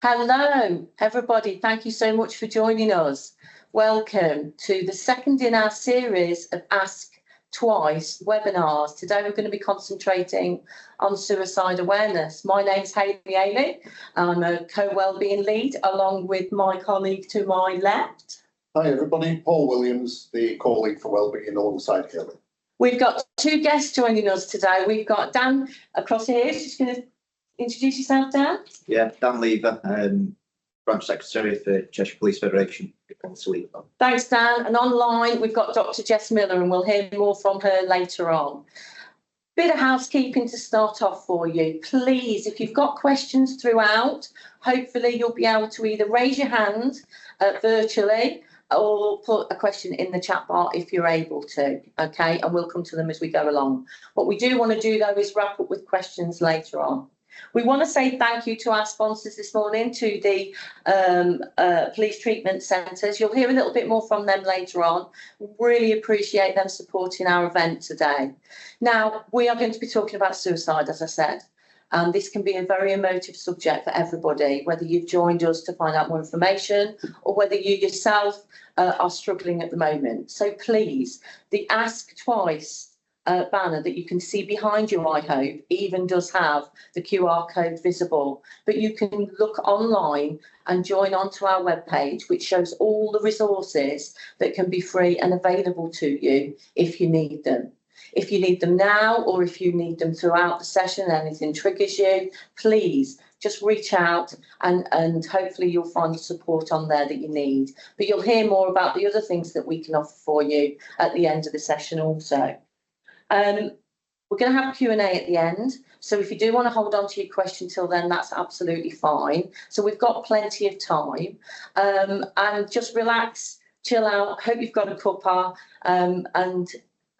Hello, everybody. Thank you so much for joining us. Welcome to the second in our series of Ask Twice webinars. Today we're going to be concentrating on suicide awareness. My name's Hayley Ailey. I'm a co-wellbeing lead along with my colleague to my left. Hi everybody, Paul Williams, the co-lead for wellbeing alongside Hayley. We've got two guests joining us today. We've got Dan across here. Just going to introduce yourself, Dan. Yeah, Dan Lever, Branch Secretary for Cheshire Police Federation. Thanks, Dan. And online, we've got Dr. Jess Miller, and we'll hear more from her later on. Bit of housekeeping to start off for you. Please, if you've got questions throughout, hopefully you'll be able to either raise your hand virtually or put a question in the chat bar if you're able to, okay? And we'll come to them as we go along. What we do want to do, though, is wrap up with questions later on. We want to say thank you to our sponsors this morning, to the police treatment centres. You'll hear a little bit more from them later on. Really appreciate them supporting our event today. Now, we are going to be talking about suicide, as I said. This can be a very emotive subject for everybody, whether you've joined us to find out more information or whether you yourself are struggling at the moment. So please, the Ask Twice banner that you can see behind you, I hope, even does have the QR code visible. But you can look online and join onto our webpage, which shows all the resources that can be free and available to you if you need them. If you need them now, or if you need them throughout the session, anything triggers you, please just reach out and hopefully you'll find the support on there that you need. But you'll hear more about the other things that we can offer for you at the end of the session also. We're going to have Q&A at the end. So if you do want to hold on to your question till then, that's absolutely fine. So we've got plenty of time. And just relax, chill out. Hope you've got a cuppa, and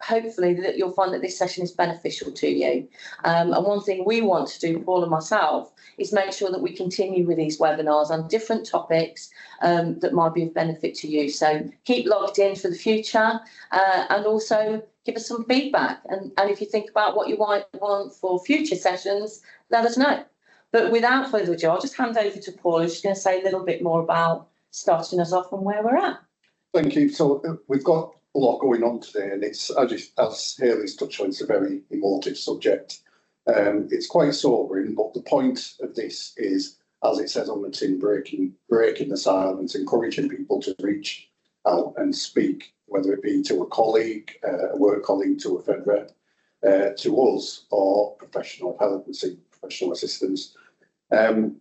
hopefully that you'll find that this session is beneficial to you. And one thing we want to do, Paul and myself, is make sure that we continue with these webinars on different topics that might be of benefit to you. So keep logged in for the future, and also give us some feedback. And if you think about what you might want for future sessions, let us know. But without further ado, I'll just hand over to Paul, who's just going to say a little bit more about starting us off and where we're at. Thank you. So we've got a lot going on today, and it's, as Hayley's touched on, it's a very emotive subject. It's quite sobering, but the point of this is, as it says on the tin, breaking the silence, encouraging people to reach out and speak, whether it be to a colleague, a work colleague, to a Fed rep, to us, or professional help and seek professional assistance. Dan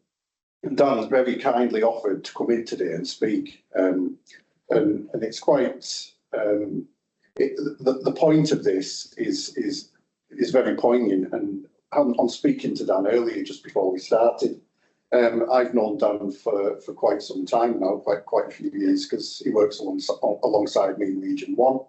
has very kindly offered to come in today and speak, and it's quite. The point of this is very poignant, and on speaking to Dan earlier, just before we started, I've known Dan for quite some time now, quite a few years, because he works alongside me in Region 1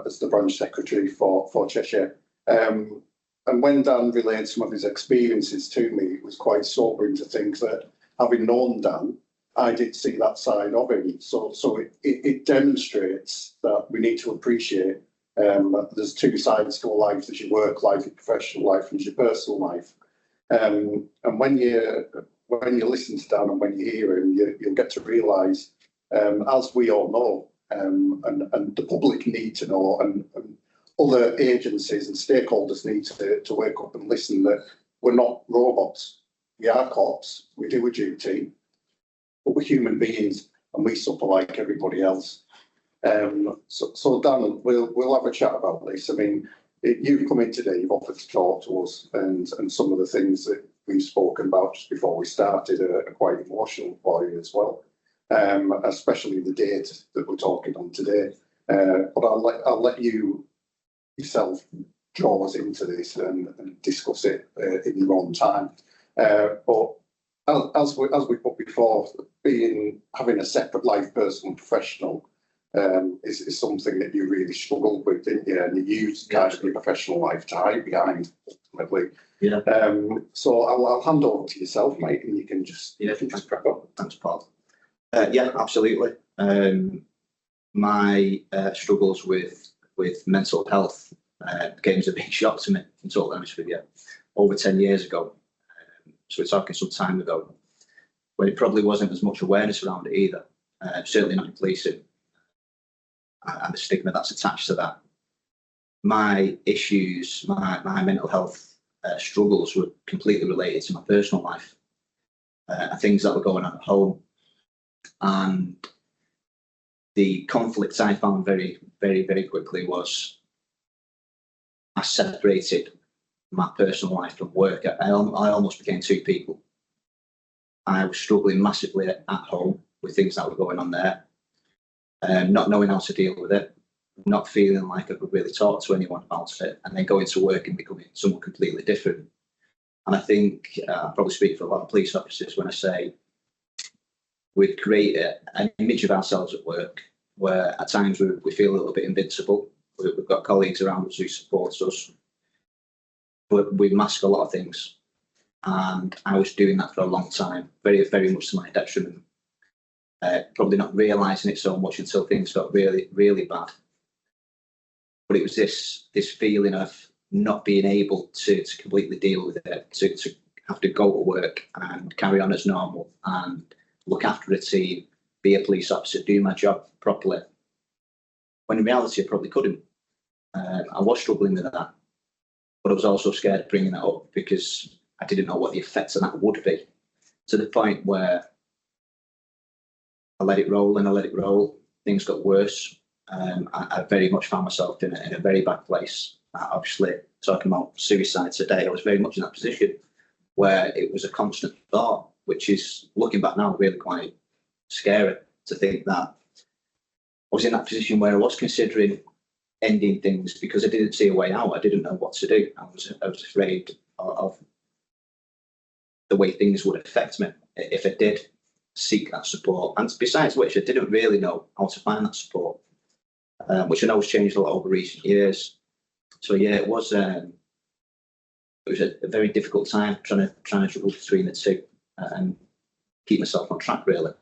as the branch secretary for Cheshire. And when Dan relayed some of his experiences to me, it was quite sobering to think that, having known Dan, I did see that side of him. So it demonstrates that we need to appreciate there's two sides to a life. There's your work life, your professional life, and your personal life. And when you listen to Dan and when you hear him, you'll get to realise, as we all know, and the public need to know, and other agencies and stakeholders need to wake up and listen, that we're not robots. We are cops. We do a duty. But we're human beings, and we suffer like everybody else. So Dan, we'll have a chat about this. I mean, you've come in today, you've offered to talk to us, and some of the things that we've spoken about just before we started are quite emotional for you as well, especially the date that we're talking on today. But I'll let you yourself draw us into this and discuss it in your own time. But as we put before, having a separate life, personal and professional, is something that you really struggled with, didn't you? And you used kind of your professional life to hide behind, ultimately. Yeah. So I'll hand over to yourself, mate, and you can just crack on. Thanks, Paul. Yeah, absolutely. My struggles with mental health came as a big shock to me, in total honest with you, over 10 years ago. So we're talking some time ago. where it probably wasn't as much awareness around it either. Certainly not in policing, and the stigma that's attached to that. My issues, my mental health struggles were completely related to my personal life, things that were going on at home, and the conflict I found very, very, very quickly was I separated my personal life from work. I almost became two people. I was struggling massively at home with things that were going on there, not knowing how to deal with it, not feeling like I could really talk to anyone about it, and then going to work and becoming someone completely different. And I think I probably speak for a lot of police officers when I say we'd create an image of ourselves at work where at times we feel a little bit invincible. We've got colleagues around us who support us, but we mask a lot of things. And I was doing that for a long time, very, very much to my detriment. Probably not realising it so much until things got really, really bad. But it was this feeling of not being able to completely deal with it, to have to go to work and carry on as normal and look after a team, be a police officer, do my job properly. When in reality, I probably couldn't. I was struggling with that, but I was also scared of bringing that up because I didn't know what the effects of that would be, to the point where I let it roll and I let it roll. Things got worse. I very much found myself in a very bad place. Obviously, talking about suicide today, I was very much in that position where it was a constant thought, which is, looking back now, really quite scary to think that I was in that position where I was considering ending things because I didn't see a way out. I didn't know what to do. I was afraid of the way things would affect me if I did seek that support. And besides which, I didn't really know how to find that support, which I know has changed a lot over recent years. So yeah, it was a very difficult time trying to juggle between the two and keep myself on track, really.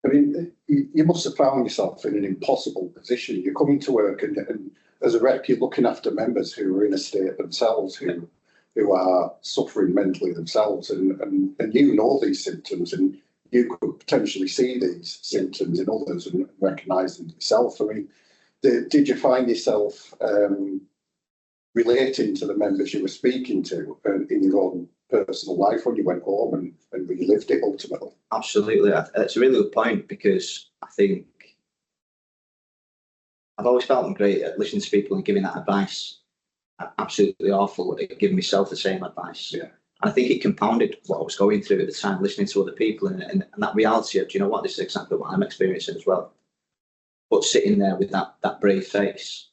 I mean, you must have found yourself in an impossible position. You're coming to work and as a rep, you're looking after members who are in a state themselves, who are suffering mentally themselves, and you know these symptoms, and you could potentially see these symptoms in others and recognise them yourself. I mean, did you find yourself relating to the members you were speaking to in your own personal life when you went home and relived it ultimately? Absolutely. It's a really good point, because I think I've always felt great at listening to people and giving that advice. I'm absolutely awful at giving myself the same advice. Yeah. I think it compounded what I was going through at the time, listening to other people and that reality of, do you know what, this is exactly what I'm experiencing as well. But sitting there with that brave face,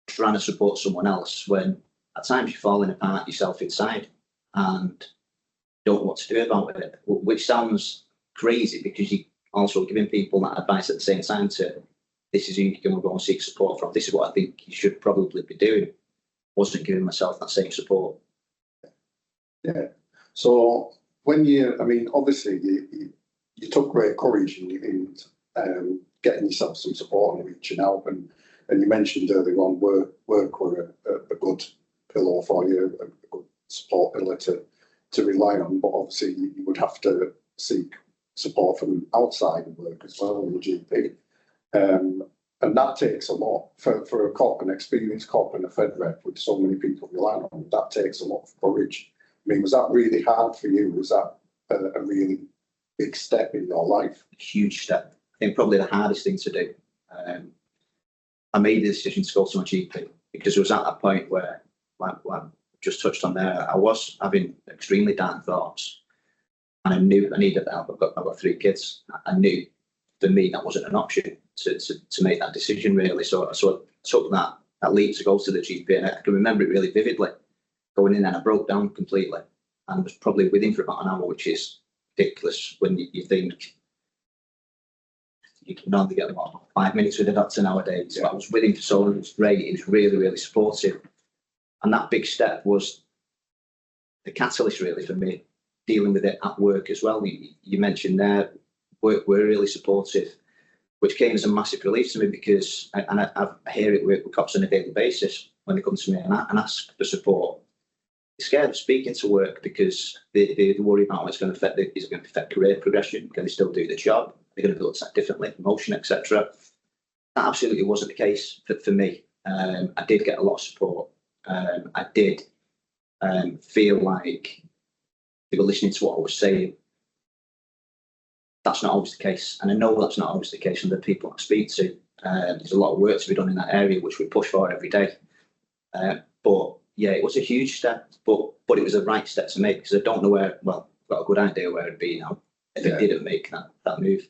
trying to support someone else when at times you're falling apart yourself inside and don't know what to do about it, which sounds crazy because you're also giving people that advice at the same time to, this is who you can go and seek support from. This is what I think you should probably be doing. Wasn't giving myself that same support. Yeah. So when obviously you took great courage in getting yourself some support and reaching out, and you mentioned earlier on work were a good pillar for you, a good support pillar to rely on, but obviously you would have to seek support from outside of work as well, in the GP. And that takes a lot for a cop, an experienced cop and a Fed rep with so many people relying on them. That takes a lot of courage. I mean, was that really hard for you? Was that a really big step in your life? Huge step. I think probably the hardest thing to do. I made the decision to go to my GP because it was at that point where, like I just touched on there, I was having extremely dark thoughts, and I knew I needed help. I've got 3 kids. I knew for me that wasn't an option to make that decision, really. So I took that leap to go to the GP, and I can remember it really vividly. Going in and I broke down completely, and was probably with him for about an hour, which is ridiculous when you think you can only get about 5 minutes with a doctor nowadays. Yeah. But I was with him for so long. It was great. He was really, really supportive, and that big step was the catalyst really for me dealing with it at work as well. You mentioned there, work were really supportive, which came as a massive relief to me because I hear it with cops on a daily basis when they come to me and ask for support. scared of speaking to work because they worry about how it's going to affect is it going to affect career progression? Can they still do the job? They're going to be looked at differently, promotion, etc. That absolutely wasn't the case for me. I did get a lot of support. I did feel like they were listening to what I was saying. That's not always the case, and I know that's not always the case from the people I speak to. There's a lot of work to be done in that area, which we push for every day. But yeah, it was a huge step, but it was the right step to make, because I don't know where. Well, I've got a good idea where it'd be now if it didn't make that move.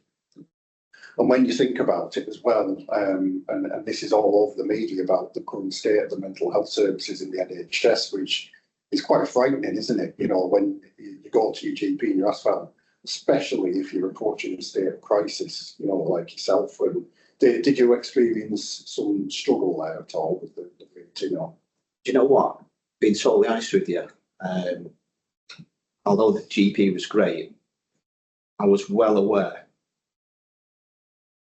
And when you think about it as well, and this is all over the media about the current state of the mental health services in the NHS, which is quite frightening, isn't it? You know, when you go to your GP and you're asked about, especially if you're approaching a state of crisis, you know, like yourself. And did you experience some struggle there at all with the you know? Do you know what? Being totally honest with you, although the GP was great, I was well aware,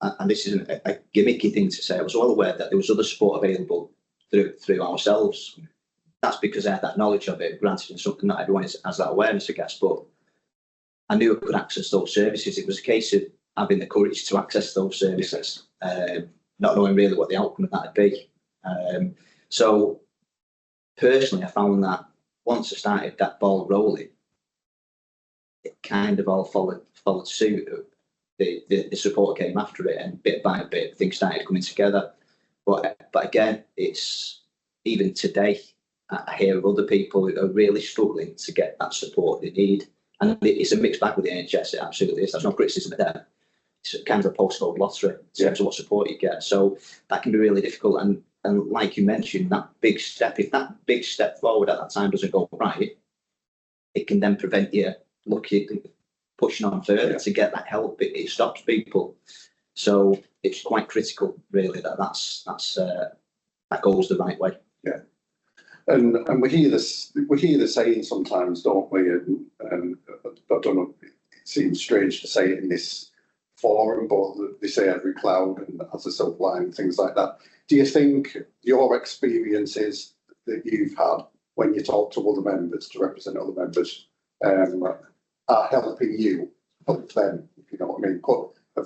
and this isn't a gimmicky thing to say, I was well aware that there was other support available through ourselves. That's because I had that knowledge of it. Granted, it's something not everyone has that awareness, I guess, but I knew I could access those services. It was a case of having the courage to access those services, not knowing really what the outcome of that would be. So personally, I found that once I started that ball rolling, it kind of all followed suit. The support came after it, and bit by bit things started coming together. But again, it's even today, I hear of other people who are really struggling to get that support they need. And it's a mixed bag with the NHS, it absolutely is. There's no criticism of them. It's kind of a postcode lottery in terms of what support you get. So that can be really difficult. And like you mentioned, that big step, if that big step forward at that time doesn't go right, it can then prevent you pushing on further to get that help. It stops people. So it's quite critical, really, that goes the right way. Yeah. And we hear the saying sometimes, don't we? And I don't know, it seems strange to say it in this forum, but they say every cloud and has a silver lining, things like that. Do you think your experiences that you've had when you talk to other members, to represent other members, are helping you help them, if you know what I mean?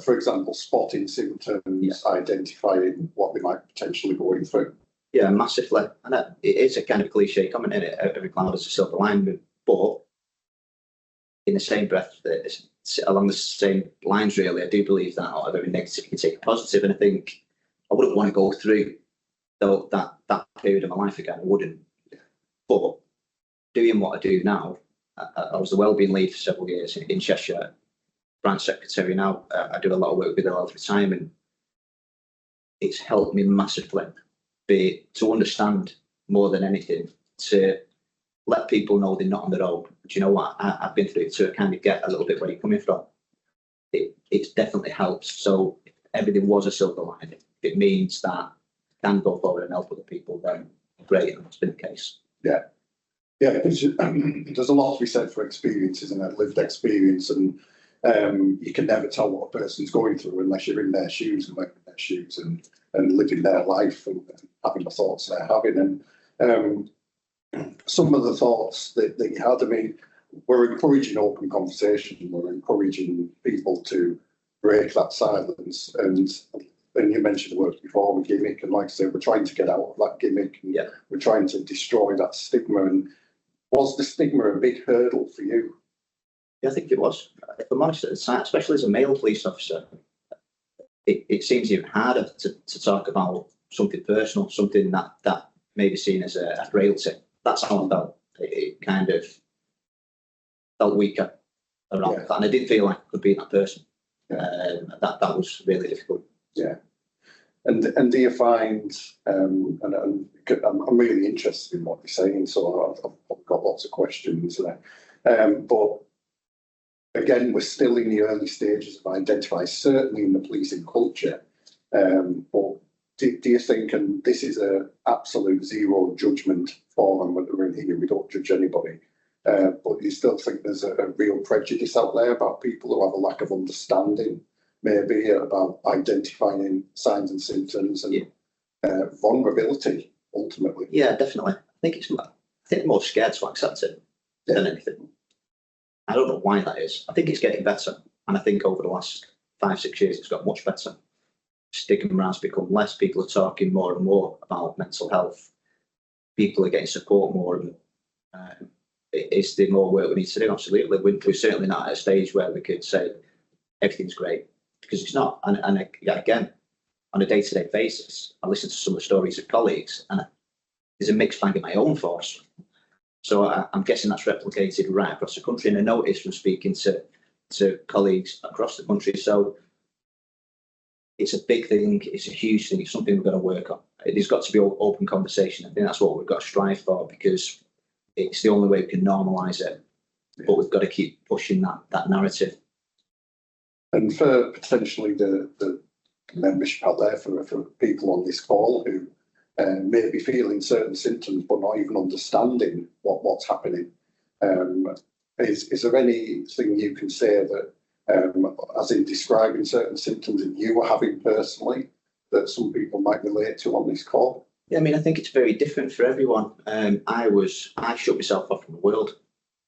For example, spotting symptoms, identifying what they might potentially be going through. Yeah, massively. And it is a kind of cliche comment in it. Every cloud has a silver lining, but in the same breath, along the same lines, really, I do believe that out of every negative you can take a positive. And I think I wouldn't want to go through that period of my life again. I wouldn't. But doing what I do now, I was the wellbeing lead for several years in Cheshire, branch secretary now. I do a lot of work with Health Retirement. It's helped me massively to understand more than anything, to let people know they're not on their own. Do you know what? I've been through it to kind of get a little bit where you're coming from. It's definitely helps. So if everything was a silver lining, if it means that I can go forward and help other people, then great, and that's been the case. Yeah. Yeah, there's a lot to be said for experiences and lived experience, and you can never tell what a person's going through unless you're in their shoes and working in their shoes and living their life and having the thoughts they're having. And some of the thoughts that you had, I mean, we're encouraging open conversation, we're encouraging people to break that silence. And you mentioned the word before, the gimmick, and like I say, we're trying to get out of that gimmick, and we're trying to destroy that stigma. And was the stigma a big hurdle for you? Yeah, I think it was. If I'm honest, especially as a male police officer, it seems even harder to talk about something personal, something that may be seen as a frailty. That's how I felt. It kind of felt weaker around that, and I didn't feel like I could be that person. That was really difficult. Yeah. And do you find, and I'm really interested in what you're saying, so I've got lots of questions there. But again, we're still in the early stages of identifying, certainly in the policing culture. But do you think, and this is an absolute zero judgment forum when we're in here, we don't judge anybody, but you still think there's a real prejudice out there about people who have a lack of understanding, maybe about identifying signs and symptoms and vulnerability, ultimately? Yeah, definitely. I think it's I think they're more scared to accept it than anything. I don't know why that is. I think it's getting better. And I think over the last 5-6 years, it's got much better. Stigma has become less. People are talking more and more about mental health. People are getting support more. And is there more work we need to do? Absolutely. We're certainly not at a stage where we could say everything's great, because it's not. And again, on a day-to-day basis, I listen to some of the stories of colleagues, and there's a mixed bag in my own force. So I'm guessing that's replicated right across the country. And I noticed from speaking to colleagues across the country. So it's a big thing. It's a huge thing. It's something we've got to work on. There's got to be open conversation. I think that's what we've got to strive for, because it's the only way we can normalise it. But we've got to keep pushing that narrative. And for potentially the membership out there, for people on this call who may be feeling certain symptoms but not even understanding what's happening, is there anything you can say that, as in describing certain symptoms that you were having personally, that some people might relate to on this call? Yeah, I mean, I think it's very different for everyone. I shut myself off from the world.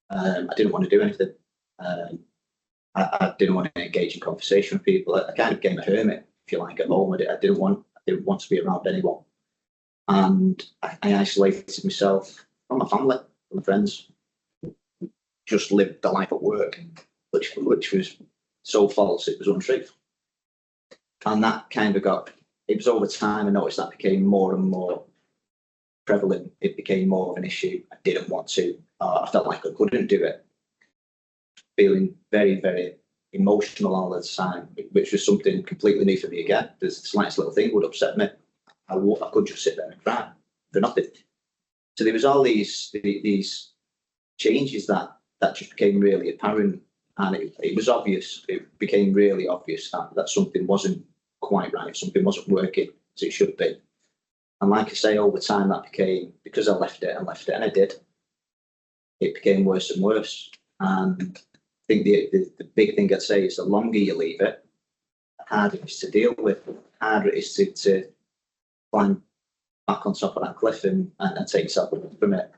I didn't want to do anything. I didn't want to engage in conversation with people. I kind of became a hermit, if you like, at home. I didn't want to be around anyone. And I isolated myself from my family, from my friends. Just lived the life at work, which was so false, it was untrue. And that kind of it was over time. I noticed that became more and more prevalent. It became more of an issue. I didn't want to. I felt like I couldn't do it. Feeling very, very emotional all the time, which was something completely new for me again. The slightest little thing would upset me. I could just sit there and cry for nothing. So there was all these changes that just became really apparent, and it was obvious. It became really obvious that something wasn't quite right, something wasn't working as it should be. And like I say, over time that became, because I left it, and I did, it became worse and worse. And I think the big thing I'd say is the longer you leave it, the harder it is to deal with, the harder it is to climb back on top of that cliff and take yourself away from it.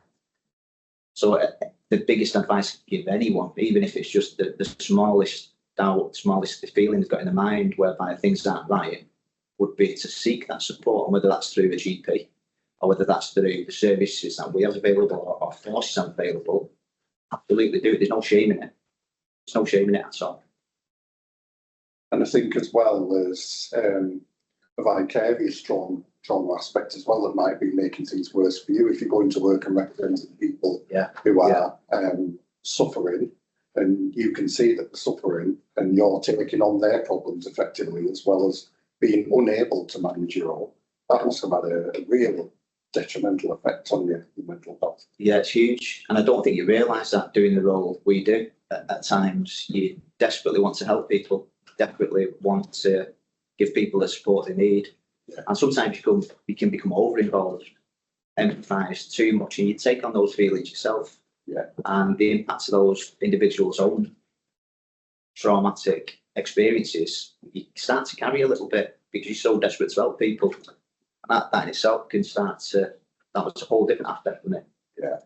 So the biggest advice I could give anyone, even if it's just the smallest doubt, smallest feeling they've got in their mind whereby things aren't right, would be to seek that support, and whether that's through a GP or whether that's through the services that we have available or forces have available. Absolutely do it. There's no shame in it. There's no shame in it at all. And I think as well there's a vicarious trauma aspect as well that might be making things worse for you if you're going to work and representing people who are suffering, and you can see that they're suffering and you're taking on their problems effectively, as well as being unable to manage your own. That must have had a real detrimental effect on your mental health. Yeah, it's huge. And I don't think you realise that doing the role we do. At times you desperately want to help people, desperately want to give people the support they need. Yeah. And sometimes you can become over-involved, empathise too much, and you take on those feelings yourself. Yeah. And the impact of those individuals' own traumatic experiences, you start to carry a little bit because you're so desperate to help people. And that in itself can start to, that was a whole different aspect from it. Yeah.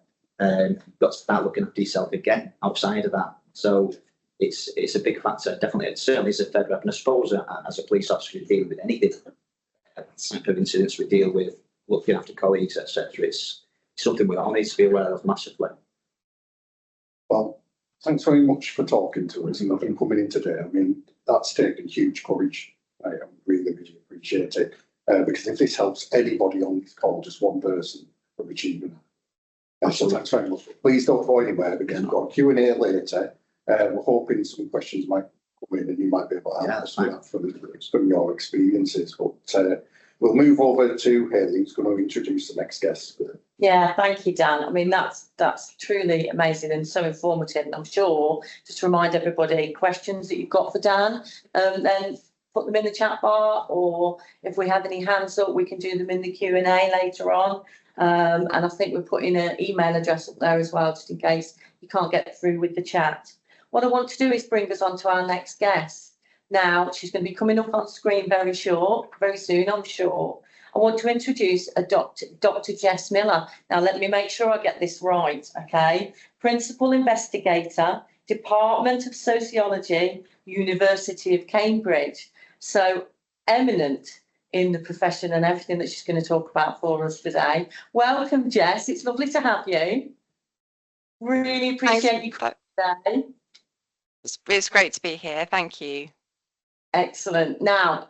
You've got to start looking after yourself again outside of that. So it's a big factor, definitely. It certainly is a fed rep, and I suppose as a police officer dealing with anything, type of incidents we deal with, looking after colleagues, etc. It's something we all need to be aware of massively. Well, thanks very much for talking to us and coming in today. I mean, that's taken huge courage. I really, really appreciate it. Because if this helps anybody on this call, just one person, from achieving that. So thanks very much. Please don't go anywhere because we've got a Q&A later. We're hoping some questions might come in and you might be able to answer that from your experiences. But we'll move over to Hayley, who's going to introduce the next guest. Yeah, thank you, Dan. I mean, that's truly amazing and so informative. And I'm sure, just to remind everybody, questions that you've got for Dan, then put them in the chat bar, or if we have any hands up, we can do them in the Q&A later on. And I think we're putting an email address up there as well, just in case you can't get through with the chat. What I want to do is bring us on to our next guest. Now, she's going to be coming up on screen very soon, I'm sure. I want to introduce Dr. Jess Miller. Now, let me make sure I get this right, okay? Principal Investigator, Department of Sociology, University of Cambridge. So eminent in the profession and everything that she's going to talk about for us today. Welcome, Jess. It's lovely to have you. Really appreciate you today. It's great to be here. Thank you. Excellent. Now,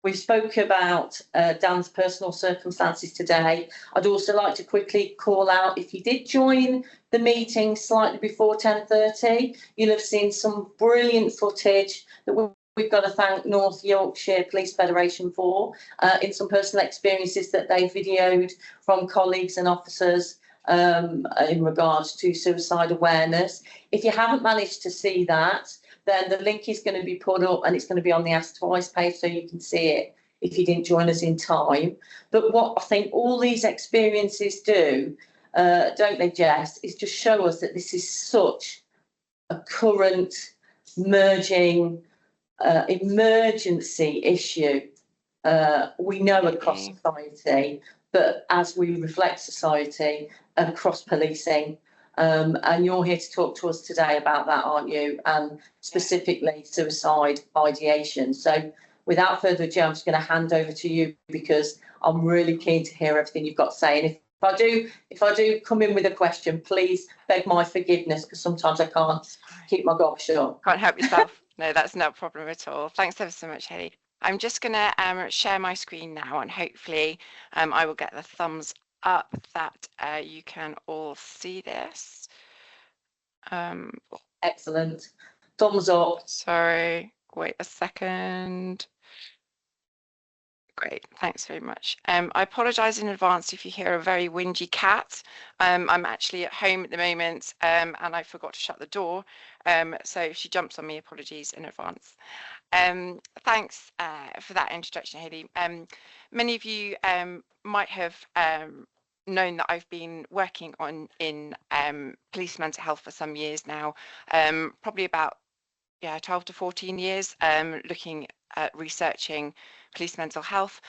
we've spoke about Dan's personal circumstances today. I'd also like to quickly call out, if you did join the meeting slightly before 10:30, you'll have seen some brilliant footage that we've got to thank North Yorkshire Police Federation for, in some personal experiences that they videoed from colleagues and officers in regards to suicide awareness. If you haven't managed to see that, then the link is going to be put up and it's going to be on the Ask Twice page so you can see it if you didn't join us in time. But what I think all these experiences do, don't they, Jess, is just show us that this is such a current, merging, emergency issue. We know across society, but as we reflect society, across policing. And you're here to talk to us today about that, aren't you? And specifically suicide ideation. So without further ado, I'm just going to hand over to you because I'm really keen to hear everything you've got to say. And if I do come in with a question, please beg my forgiveness because sometimes I can't keep my gob shut. Can't help yourself. No, that's no problem at all. Thanks ever so much, Hayley. I'm just going to share my screen now, and hopefully I will get the thumbs up that you can all see this. Excellent. Thumbs up. Sorry, wait a second. Great, thanks very much. I apologise in advance if you hear a very whingy cat. I'm actually at home at the moment and I forgot to shut the door. So if she jumps on me, apologies in advance. Thanks for that introduction, Hayley. Many of you might have known that I've been working in police mental health for some years now, probably about 12 to 14 years, looking at researching police mental health.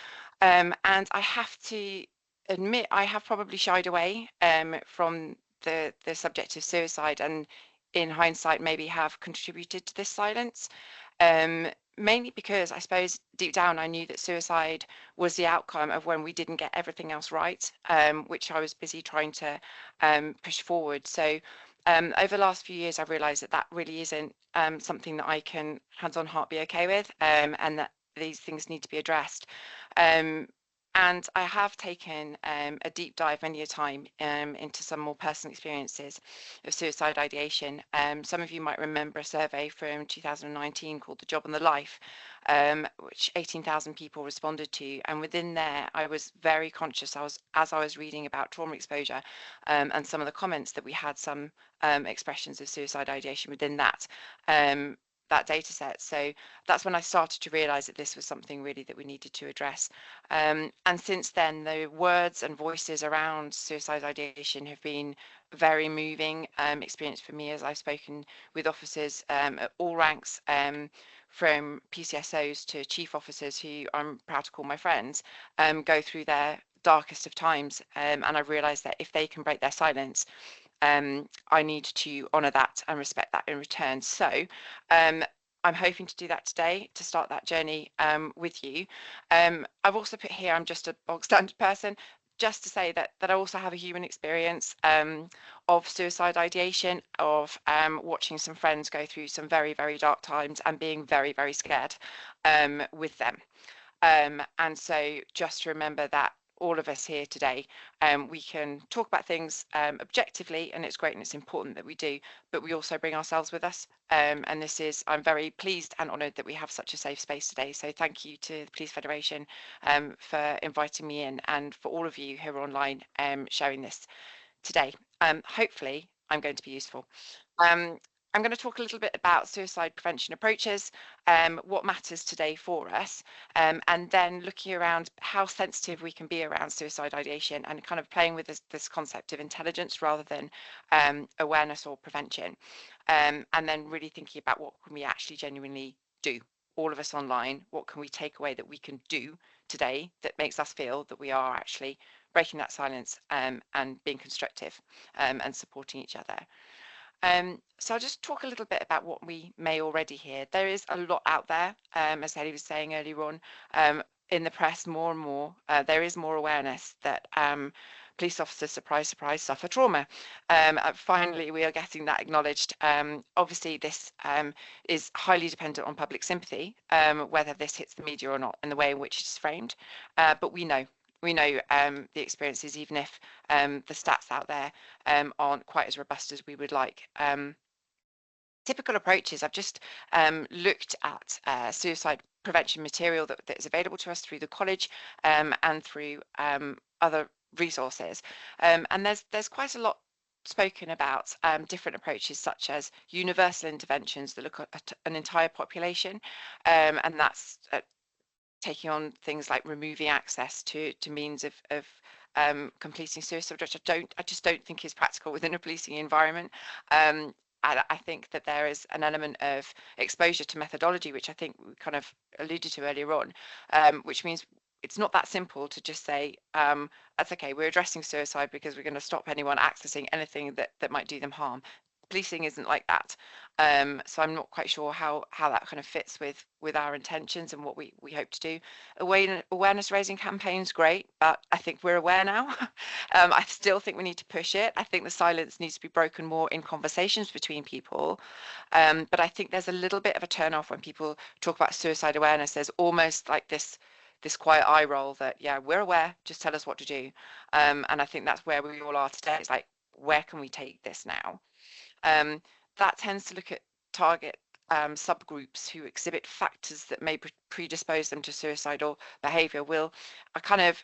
And I have to admit, I have probably shied away from the subject of suicide, and in hindsight, maybe have contributed to this silence. Mainly because I suppose deep down I knew that suicide was the outcome of when we didn't get everything else right, which I was busy trying to push forward. So over the last few years, I've realised that really isn't something that I can hands on heart be okay with, and that these things need to be addressed. And I have taken a deep dive many a time into some more personal experiences of suicide ideation. Some of you might remember a survey from 2019 called The Job and the Life, which 18,000 people responded to. And within there, I was very conscious, as I was reading about trauma exposure and some of the comments, that we had some expressions of suicide ideation within that data set. So that's when I started to realise that this was something really that we needed to address. And since then, the words and voices around suicide ideation have been very moving experience for me, as I've spoken with officers at all ranks, from PCSOs to chief officers, who I'm proud to call my friends, go through their darkest of times. And I've realised that if they can break their silence, I need to honour that and respect that in return. So I'm hoping to do that today, to start that journey with you. I've also put here, I'm just a bog standard person, just to say that I also have a human experience of suicide ideation, of watching some friends go through some very, very dark times and being very, very scared with them. And so just to remember that all of us here today, we can talk about things objectively, and it's great and it's important that we do, but we also bring ourselves with us. And I'm very pleased and honoured that we have such a safe space today. So thank you to the Police Federation for inviting me in, and for all of you who are online sharing this today. Hopefully I'm going to be useful. I'm going to talk a little bit about suicide prevention approaches, what matters today for us, and then looking around how sensitive we can be around suicide ideation, and kind of playing with this concept of intelligence rather than awareness or prevention, and then really thinking about what can we actually genuinely do all of us online, what can we take away that we can do today that makes us feel that we are actually breaking that silence and being constructive and supporting each other. So I'll just talk a little bit about what we may already hear. There is a lot out there, as Ellie was saying earlier on, in the press more and more. There is more awareness that police officers, surprise, surprise, suffer trauma. Finally, we are getting that acknowledged. Obviously, this is highly dependent on public sympathy, whether this hits the media or not, and the way in which it is framed. But we know the experiences, even if the stats out there aren't quite as robust as we would like. Typical approaches, I've just looked at suicide prevention material that is available to us through the college and through other resources. And there's quite a lot spoken about different approaches, such as universal interventions that look at an entire population, and that's taking on things like removing access to means of completing suicide, which I just don't think is practical within a policing environment. I think that there is an element of exposure to methodology, which I think we kind of alluded to earlier on, which means it's not that simple to just say, that's okay, we're addressing suicide because we're going to stop anyone accessing anything that might do them harm. Policing isn't like that. So I'm not quite sure how that kind of fits with our intentions and what we hope to do. Awareness raising campaigns, great, but I think we're aware now. I still think we need to push it. I think the silence needs to be broken more in conversations between people. But I think there's a little bit of a turn off when people talk about suicide awareness. There's almost like this quiet eye roll that, yeah, we're aware, just tell us what to do. And I think that's where we all are today. It's like, where can we take this now? That tends to look at target subgroups who exhibit factors that may predispose them to suicidal behaviour. Are kind of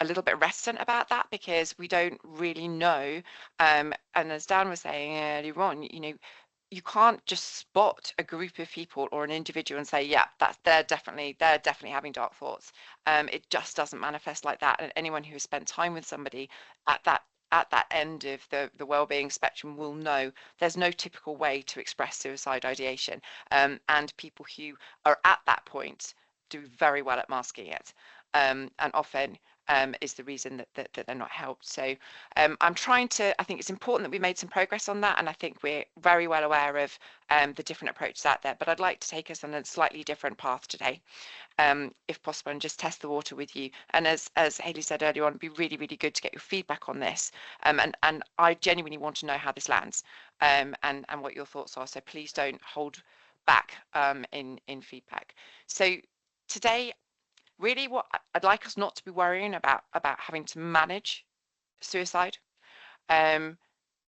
a little bit reticent about that because we don't really know. And as Dan was saying earlier on, you can't just spot a group of people or an individual and say, yeah, they're definitely having dark thoughts. It just doesn't manifest like that. And anyone who has spent time with somebody at that end of the well-being spectrum will know there's no typical way to express suicide ideation, and people who are at that point do very well at masking it, and often is the reason that they're not helped. So I think it's important that we made some progress on that, and I think we're very well aware of the different approaches out there, but I'd like to take us on a slightly different path today, if possible, and just test the water with you. And as Hayley said earlier on, it'd be really, really good to get your feedback on this, and I genuinely want to know how this lands, and what your thoughts are, so please don't hold back in feedback. So today, really what I'd like us not to be worrying about having to manage suicide. I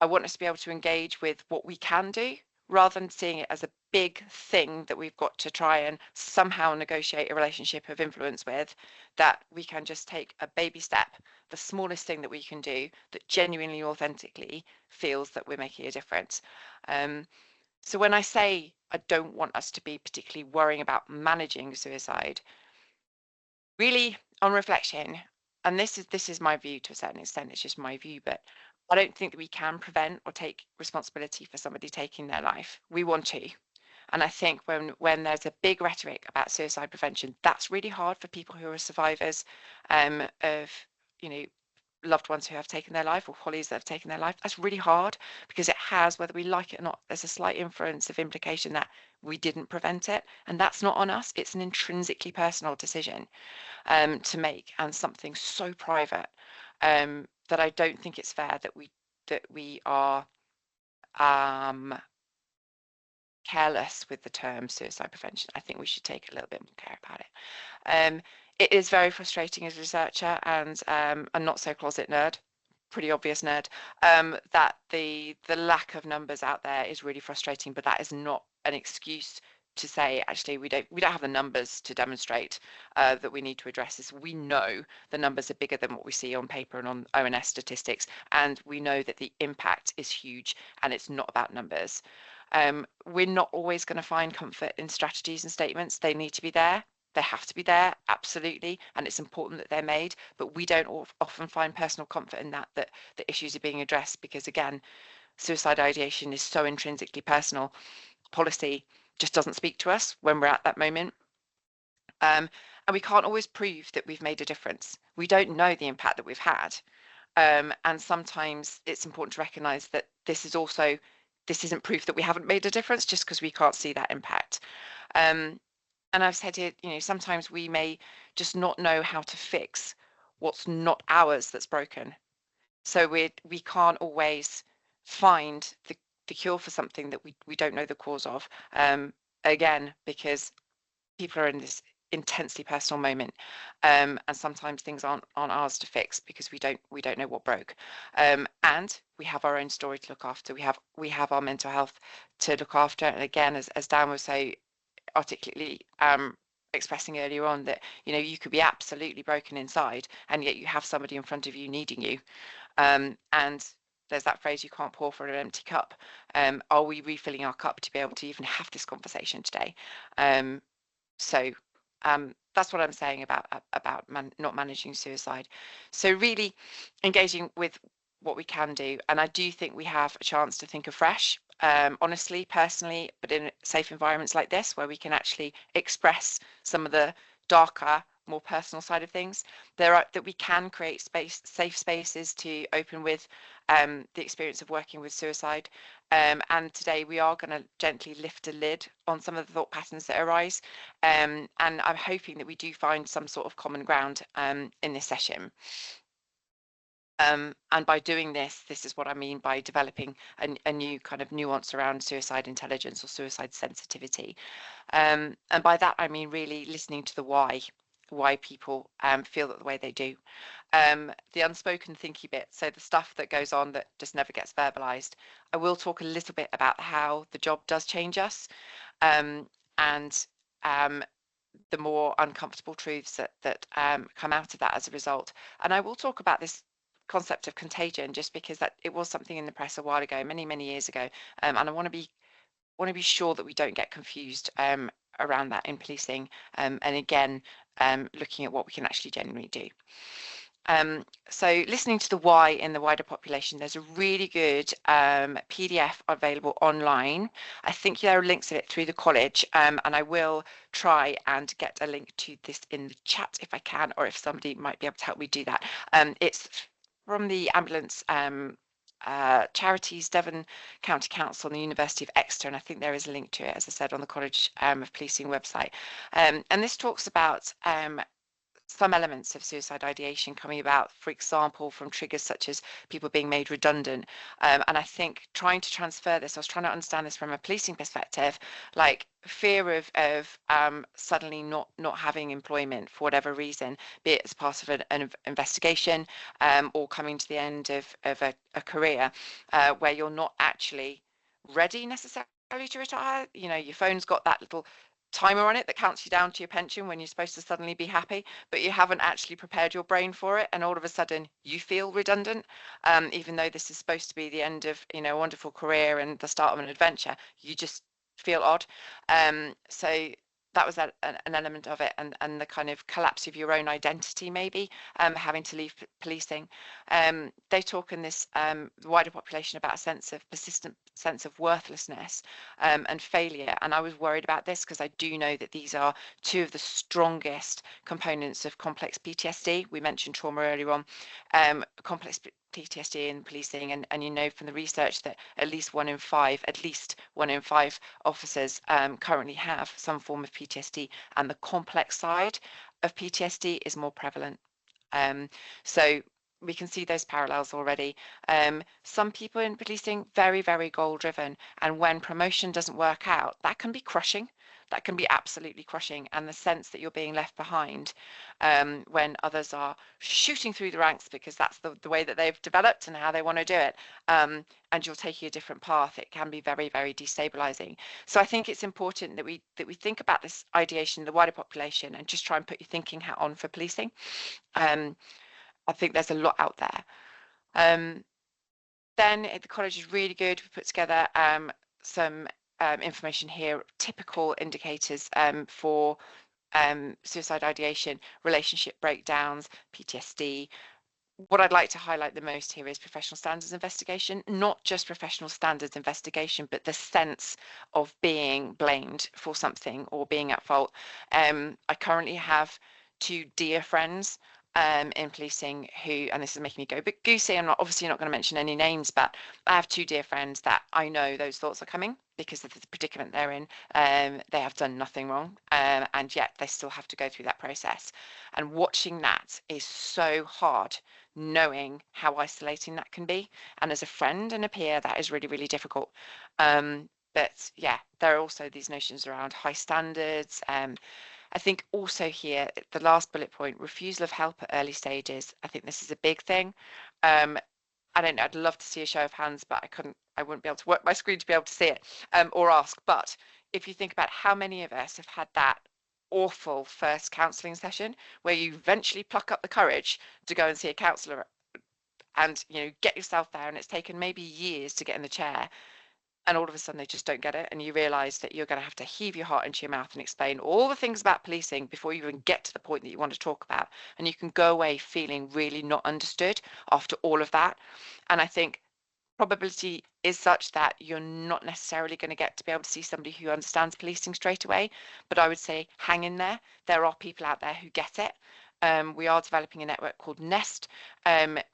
want us to be able to engage with what we can do rather than seeing it as a big thing that we've got to try and somehow negotiate a relationship of influence with, that we can just take a baby step, the smallest thing that we can do that genuinely, authentically feels that we're making a difference. So when I say I don't want us to be particularly worrying about managing suicide, really, on reflection, and this is my view to a certain extent, it's just my view, but I don't think that we can prevent or take responsibility for somebody taking their life. We want to. And I think when there's a big rhetoric about suicide prevention, that's really hard for people who are survivors of, loved ones who have taken their life or colleagues that have taken their life. That's really hard because it has, whether we like it or not, there's a slight inference of implication that we didn't prevent it, and that's not on us. It's an intrinsically personal decision to make, and something so private that I don't think it's fair that we are careless with the term suicide prevention. I think we should take a little bit more care about it. It is very frustrating as a researcher and a not so closet nerd, pretty obvious nerd, that the lack of numbers out there is really frustrating, but that is not an excuse to say actually we don't have the numbers to demonstrate that we need to address this. We know the numbers are bigger than what we see on paper and on ONS statistics, and we know that the impact is huge, and it's not about numbers. We're not always going to find comfort in strategies and statements. They need to be there. They have to be there, absolutely, and it's important that they're made, but we don't often find personal comfort in that the issues are being addressed, because again, suicide ideation is so intrinsically personal. policy just doesn't speak to us when we're at that moment. And we can't always prove that we've made a difference. We don't know the impact that we've had. And sometimes it's important to recognise that this isn't proof that we haven't made a difference just because we can't see that impact. And I've said it, sometimes we may just not know how to fix what's not ours that's broken. So we can't always find the cure for something that we don't know the cause of. Again, because people are in this intensely personal moment, and sometimes things aren't ours to fix because we don't know what broke, and we have our own story to look after. We have our mental health to look after, and again, as Dan was so articulately expressing earlier on, that you could be absolutely broken inside and yet you have somebody in front of you needing you, and there's that phrase, you can't pour from an empty cup. Are we refilling our cup to be able to even have this conversation today? So that's what I'm saying about not managing suicide. So really engaging with what we can do, and I do think we have a chance to think afresh, honestly, personally, but in safe environments like this where we can actually express some of the darker, more personal side of things. That we can create safe spaces to open with the experience of working with suicide. And today we are going to gently lift a lid on some of the thought patterns that arise. And I'm hoping that we do find some sort of common ground in this session. And by doing this is what I mean by developing a new kind of nuance around suicide intelligence or suicide sensitivity. And by that, I mean really listening to the why people feel that the way they do. The unspoken thinky bit, so the stuff that goes on that just never gets verbalized. I will talk a little bit about how the job does change us, and the more uncomfortable truths that come out of that as a result. And I will talk about this concept of contagion just because that it was something in the press a while ago, many years ago, and I want to be sure that we don't get confused around that in policing, and again looking at what we can actually genuinely do. So listening to the why in the wider population, there's a really good PDF available online. I think there are links to it through the college, and I will try and get a link to this in the chat if I can, or if somebody might be able to help me do that. It's from the ambulance charities, Devon County Council and the University of Exeter, and I think there is a link to it, as I said, on the College of Policing website. And this talks about some elements of suicide ideation coming about, for example, from triggers such as people being made redundant. And I think trying to transfer this, I was trying to understand this from a policing perspective, like fear of suddenly not having employment for whatever reason, be it as part of an investigation or coming to the end of a career where you're not actually ready necessarily to retire. Your phone's got that little timer on it that counts you down to your pension when you're supposed to suddenly be happy, but you haven't actually prepared your brain for it, and all of a sudden you feel redundant, even though this is supposed to be the end of a wonderful career and the start of an adventure. You just feel odd. So that was an element of it, and the kind of collapse of your own identity, maybe having to leave policing. They talk in this wider population about a persistent sense of worthlessness and failure, and I was worried about this because I do know that these are two of the strongest components of complex PTSD. We mentioned trauma earlier on. Complex PTSD in policing, and from the research that at least one in five officers currently have some form of PTSD, and the complex side of PTSD is more prevalent. So we can see those parallels already. Some people in policing, very, very goal driven, and when promotion doesn't work out, that can be crushing. That can be absolutely crushing, and the sense that you're being left behind when others are shooting through the ranks because that's the way that they've developed and how they want to do it, and you're taking a different path. It can be very, very destabilizing. So I think it's important that we think about this ideation in the wider population and just try and put your thinking hat on for policing. I think there's a lot out there. Then the college is really good. We put together some information here, typical indicators for suicide ideation, relationship breakdowns, PTSD, what I'd like to highlight the most here is professional standards investigation, not just professional standards investigation, but the sense of being blamed for something or being at fault. I currently have 2 dear friends in policing who, and this is making me go a bit goosey, I'm obviously not going to mention any names, but I have 2 dear friends that I know those thoughts are coming because of the predicament they're in. They have done nothing wrong, and yet they still have to go through that process. And watching that is so hard, knowing how isolating that can be. And as a friend and a peer, that is really, really difficult. But yeah, there are also these notions around high standards. I think also here, the last bullet point, refusal of help at early stages. I think this is a big thing. I don't know, I'd love to see a show of hands, but I wouldn't be able to work my screen to be able to see it or ask. But if you think about how many of us have had that awful first counselling session where you eventually pluck up the courage to go and see a counsellor and, you know, get yourself there, and it's taken maybe years to get in the chair, and all of a sudden they just don't get it, and you realise that you're going to have to heave your heart into your mouth and explain all the things about policing before you even get to the point that you want to talk about, and you can go away feeling really not understood after all of that. And I think probability is such that you're not necessarily going to get to be able to see somebody who understands policing straight away, but I would say hang in there. There are people out there who get it. We are developing a network called NEST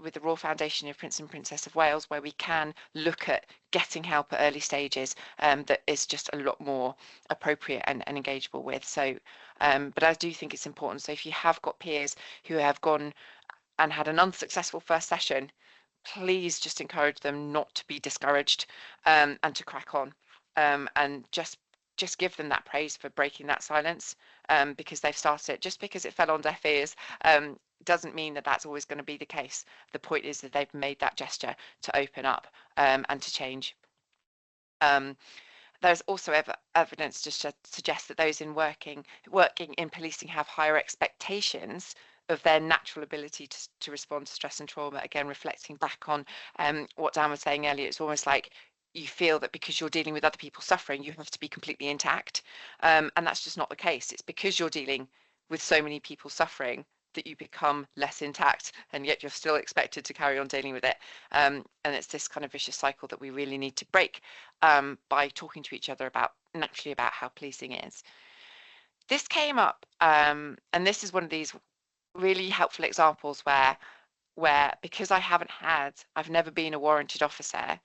with the Royal Foundation of Prince and Princess of Wales, where we can look at getting help at early stages that is just a lot more appropriate and engageable with. So, but I do think it's important. So if you have got peers who have gone and had an unsuccessful first session, please just encourage them not to be discouraged and to crack on, and just give them that praise for breaking that silence, because they've started it. Just because it fell on deaf ears doesn't mean that that's always going to be the case. The point is that they've made that gesture to open up and to change. There's also evidence to suggest that those working in policing have higher expectations of their natural ability to respond to stress and trauma. Again, reflecting back on what Dan was saying earlier, it's almost like you feel that because you're dealing with other people suffering, you have to be completely intact. And that's just not the case. It's because you're dealing with so many people suffering that you become less intact, and yet you're still expected to carry on dealing with it. And it's this kind of vicious cycle that we really need to break by talking to each other naturally about how policing is. This came up, and this is one of these really helpful examples where because I've never been a warranted officer,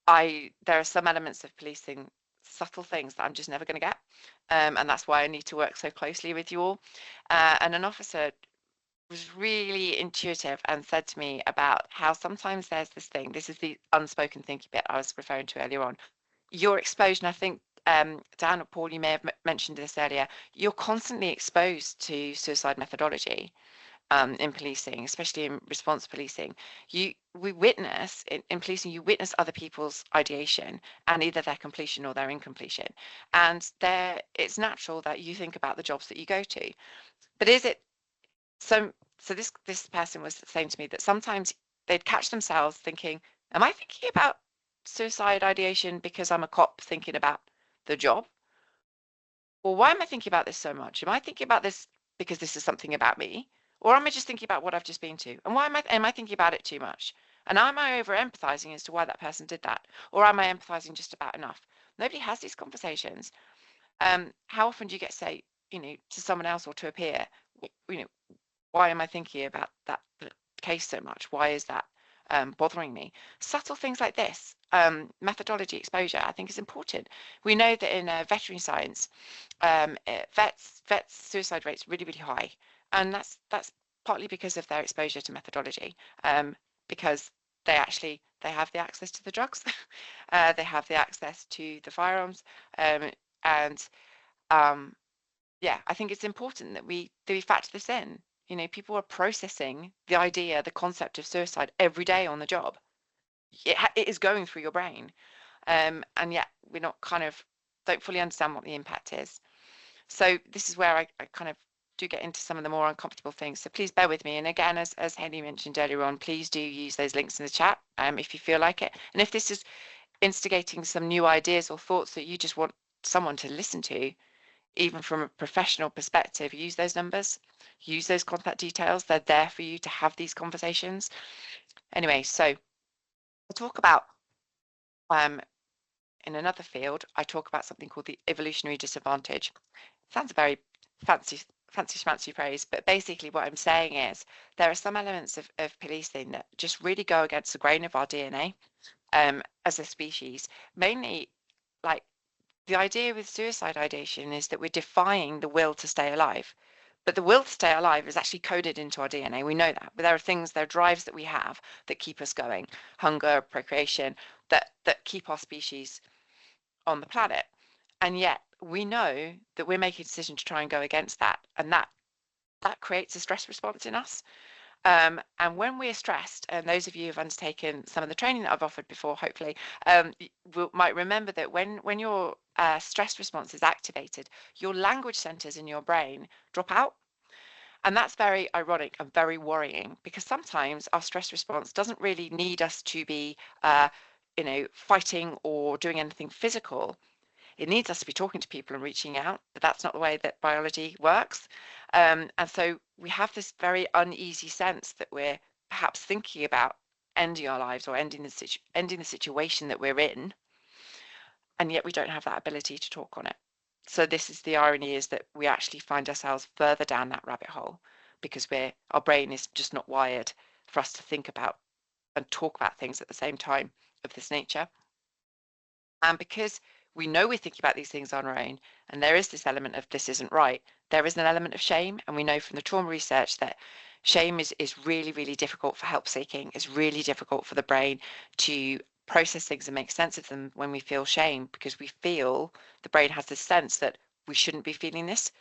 there are some elements of policing, subtle things that I'm just never going to get, and that's why I need to work so closely with you all. And an officer was really intuitive and said to me about how sometimes there's this thing, this is the unspoken thinking bit I was referring to earlier on, your exposure. And I think Dan or Paul, you may have mentioned this earlier, you're constantly exposed to suicide methodology in policing, especially in response policing. We witness in policing, you witness other people's ideation and either their completion or their incompletion, and it's natural that you think about the jobs that you go to. But is it so this person was saying to me that sometimes they'd catch themselves thinking, am I thinking about suicide ideation because I'm a cop thinking about the job? Or why am I thinking about this so much? Am I thinking about this because this is something about me? Or am I just thinking about what I've just been to? And why am I thinking about it too much? And am I over empathizing as to why that person did that? Or am I empathizing just about enough? Nobody has these conversations. How often do you get to say, to someone else or to a peer, why am I thinking about that case so much? Why is that bothering me? Subtle things like this, methodology exposure, I think is important. We know that in veterinary science, vets suicide rates really, really high. And that's partly because of their exposure to methodology, because they have the access to the drugs, they have the access to the firearms, yeah, I think it's important that we factor this in. People are processing the concept of suicide every day on the job. It is going through your brain, and yet we're not don't fully understand what the impact is. So this is where I kind of do get into some of the more uncomfortable things. So please bear with me. And again, as Hayley mentioned earlier on, please do use those links in the chat if you feel like it. And if this is instigating some new ideas or thoughts that you just want someone to listen to, even from a professional perspective, use those numbers, use those contact details. They're there for you to have these conversations. Anyway, so we'll talk about, in another field, I talk about something called the evolutionary disadvantage. Sounds a very fancy schmancy phrase, but basically what I'm saying is there are some elements of policing that just really go against the grain of our DNA as a species. Mainly, like, the idea with suicide ideation is that we're defying the will to stay alive. But the will to stay alive is actually coded into our DNA. We know that. But there are things, there are drives that we have that keep us going. Hunger, procreation, that keep our species on the planet. And yet we know that we're making a decision to try and go against that. And that creates a stress response in us. And when we're stressed, and those of you who've undertaken some of the training that I've offered before, hopefully, might remember that when your stress response is activated, your language centers in your brain drop out. And that's very ironic and very worrying, because sometimes our stress response doesn't really need us to be, fighting or doing anything physical. It needs us to be talking to people and reaching out, but that's not the way that biology works. And so we have this very uneasy sense that we're perhaps thinking about ending our lives or ending the situation that we're in, and yet we don't have that ability to talk on it. So this is the irony, is that we actually find ourselves further down that rabbit hole because our brain is just not wired for us to think about and talk about things at the same time of this nature. And because we know we're thinking about these things on our own, and there is this element of this isn't right, there is an element of shame. And we know from the trauma research that shame is really, really difficult for help seeking. It's really difficult for the brain to process things and make sense of them when we feel shame, because we feel the brain has this sense that we shouldn't be feeling this.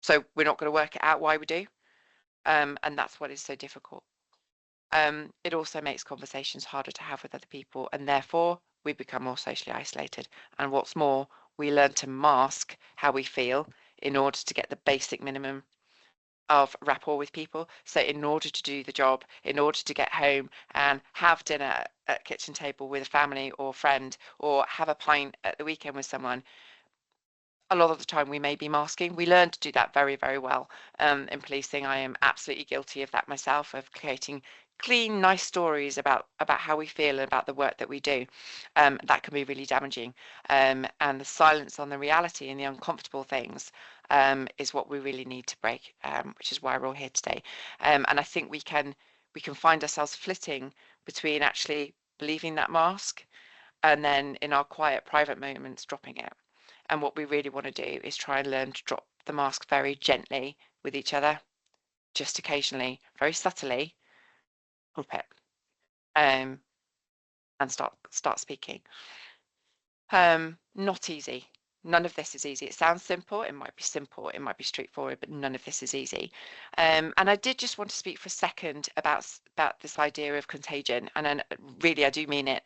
So we're not going to work it out why we do. And that's what is so difficult. It also makes conversations harder to have with other people, and therefore we become more socially isolated. And what's more, we learn to mask how we feel in order to get the basic minimum of rapport with people. So in order to do the job, in order to get home and have dinner at kitchen table with a family or friend, or have a pint at the weekend with someone, a lot of the time we may be masking. We learn to do that very, very well in policing. I am absolutely guilty of that myself, of creating clean, nice stories about how we feel and about the work that we do. That can be really damaging. And the silence on the reality and the uncomfortable things is what we really need to break, which is why we're all here today. And I think we can find ourselves flitting between actually believing that mask and then in our quiet, private moments dropping it. And what we really want to do is try and learn to drop the mask very gently with each other, just occasionally, very subtly, drop it, and start speaking. Not easy. None of this is easy. It sounds simple. It might be straightforward, but none of this is easy. And I did just want to speak for a second about this idea of contagion, and then really I do mean it.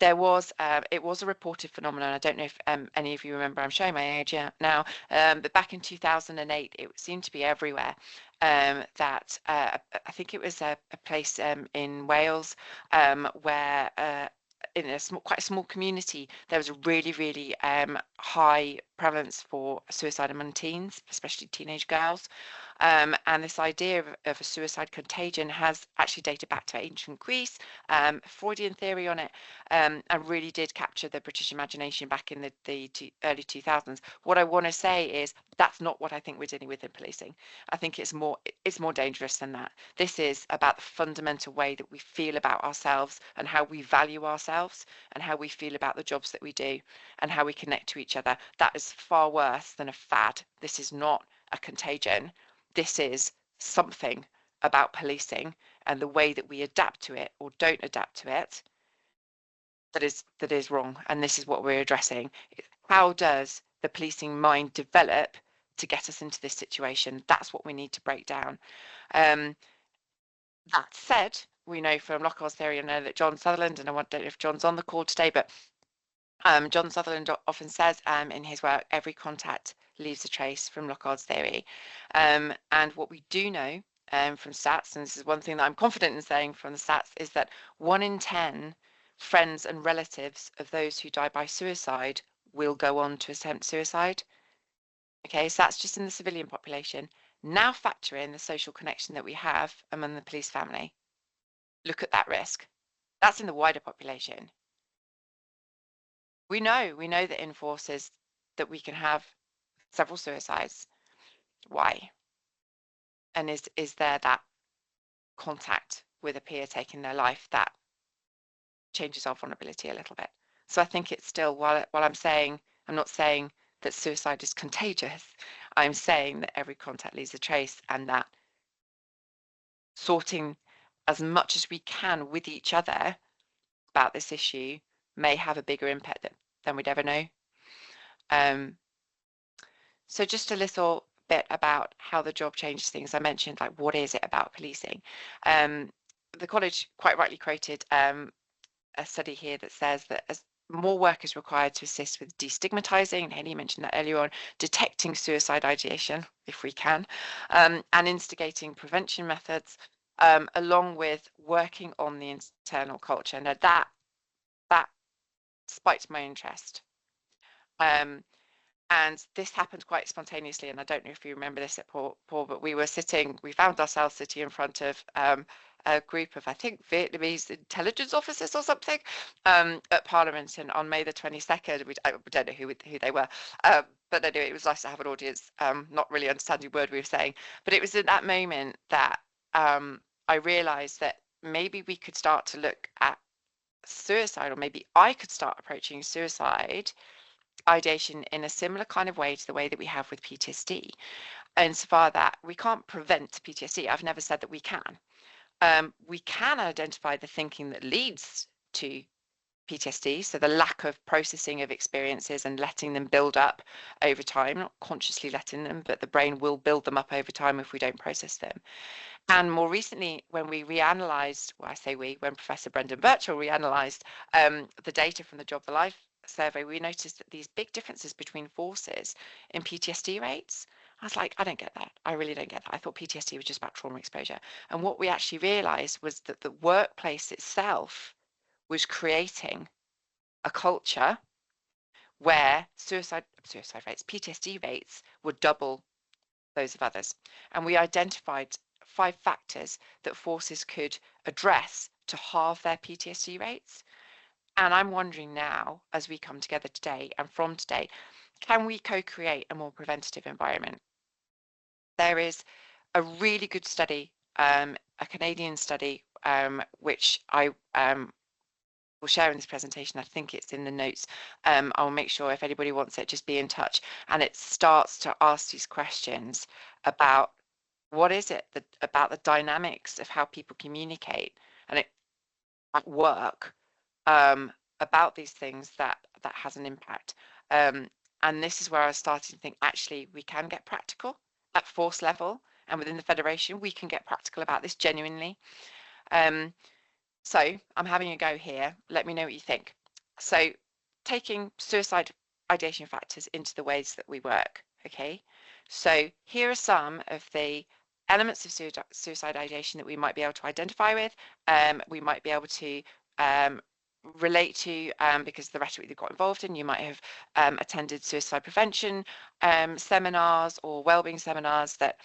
It was a reported phenomenon. I don't know if any of you remember, I'm showing my age now, but back in 2008, it seemed to be everywhere. That I think it was a place in Wales where in quite a small community, there was a really, really high prevalence for suicide among teens, especially teenage girls. And this idea of a suicide contagion has actually dated back to ancient Greece, Freudian theory on it, and really did capture the British imagination back in the early 2000s. What I want to say is that's not what I think we're dealing with in policing. I think it's more dangerous than that. This is about the fundamental way that we feel about ourselves and how we value ourselves and how we feel about the jobs that we do and how we connect to each other. That is far worse than a fad. This is not a contagion. This is something about policing and the way that we adapt to it or don't adapt to it that is wrong. And this is what we're addressing. How does the policing mind develop to get us into this situation? That's what we need to break down. That said, we know from Locard's theory, I know that John Sutherland, and I don't know if John's on the call today, but John Sutherland often says in his work, every contact leaves a trace, from Locard's theory. And what we do know from stats, and this is one thing that I'm confident in saying from the stats, is that 1 in 10 friends and relatives of those who die by suicide will go on to attempt suicide. Okay, so that's just in the civilian population. Now factor in the social connection that we have among the police family. Look at that risk. That's in the wider population. We know that in forces that we can have several suicides. Why? And is there that contact with a peer taking their life that changes our vulnerability a little bit? So I think it's still, while I'm saying, I'm not saying that suicide is contagious, I'm saying that every contact leaves a trace, and that sorting as much as we can with each other about this issue may have a bigger impact than we'd ever know. So just a little bit about how the job changes things. I mentioned, like, what is it about policing? The college quite rightly quoted a study here that says that as more work is required to assist with destigmatizing, and Hayley mentioned that earlier on, detecting suicide ideation, if we can, and instigating prevention methods, along with working on the internal culture. Now that spiked my interest. And this happened quite spontaneously. And I don't know if you remember this at Paul, but we found ourselves sitting in front of a group of, I think, Vietnamese intelligence officers or something at Parliament, and on May the 22nd. I don't know who they were, but anyway, it was nice to have an audience, not really understanding a word we were saying. But it was in that moment that I realized that maybe we could start to look at suicide, or maybe I could start approaching suicide ideation in a similar kind of way to the way that we have with PTSD, insofar that we can't prevent PTSD. I've never said that we can. We can identify the thinking that leads to PTSD, so the lack of processing of experiences and letting them build up over time, not consciously letting them, but the brain will build them up over time if we don't process them. And more recently, when we reanalyzed, well, I say we, when Professor Brendan Birchall reanalyzed the data from the Job for Life survey, we noticed that these big differences between forces in PTSD rates. I was like, I don't get that. I really don't get that. I thought PTSD was just about trauma exposure. And what we actually realized was that the workplace itself was creating a culture where suicide rates, PTSD rates, would double those of others. And we identified 5 factors that forces could address to halve their PTSD rates. And I'm wondering now, as we come together today and from today, can we co-create a more preventative environment? There is a really good study, a Canadian study, which I will share in this presentation. I think it's in the notes. I'll make sure if anybody wants it, just be in touch. And it starts to ask these questions about what is it about the dynamics of how people communicate and at work, about these things that has an impact. And this is where I was starting to think, actually, we can get practical at force level, and within the Federation, we can get practical about this genuinely. So I'm having a go here. Let me know what you think. So taking suicide ideation factors into the ways that we work. Okay, so here are some of the elements of suicide ideation that we might be able to identify with. We might be able to relate to, because of the rhetoric that got involved in. You might have attended suicide prevention seminars or wellbeing seminars that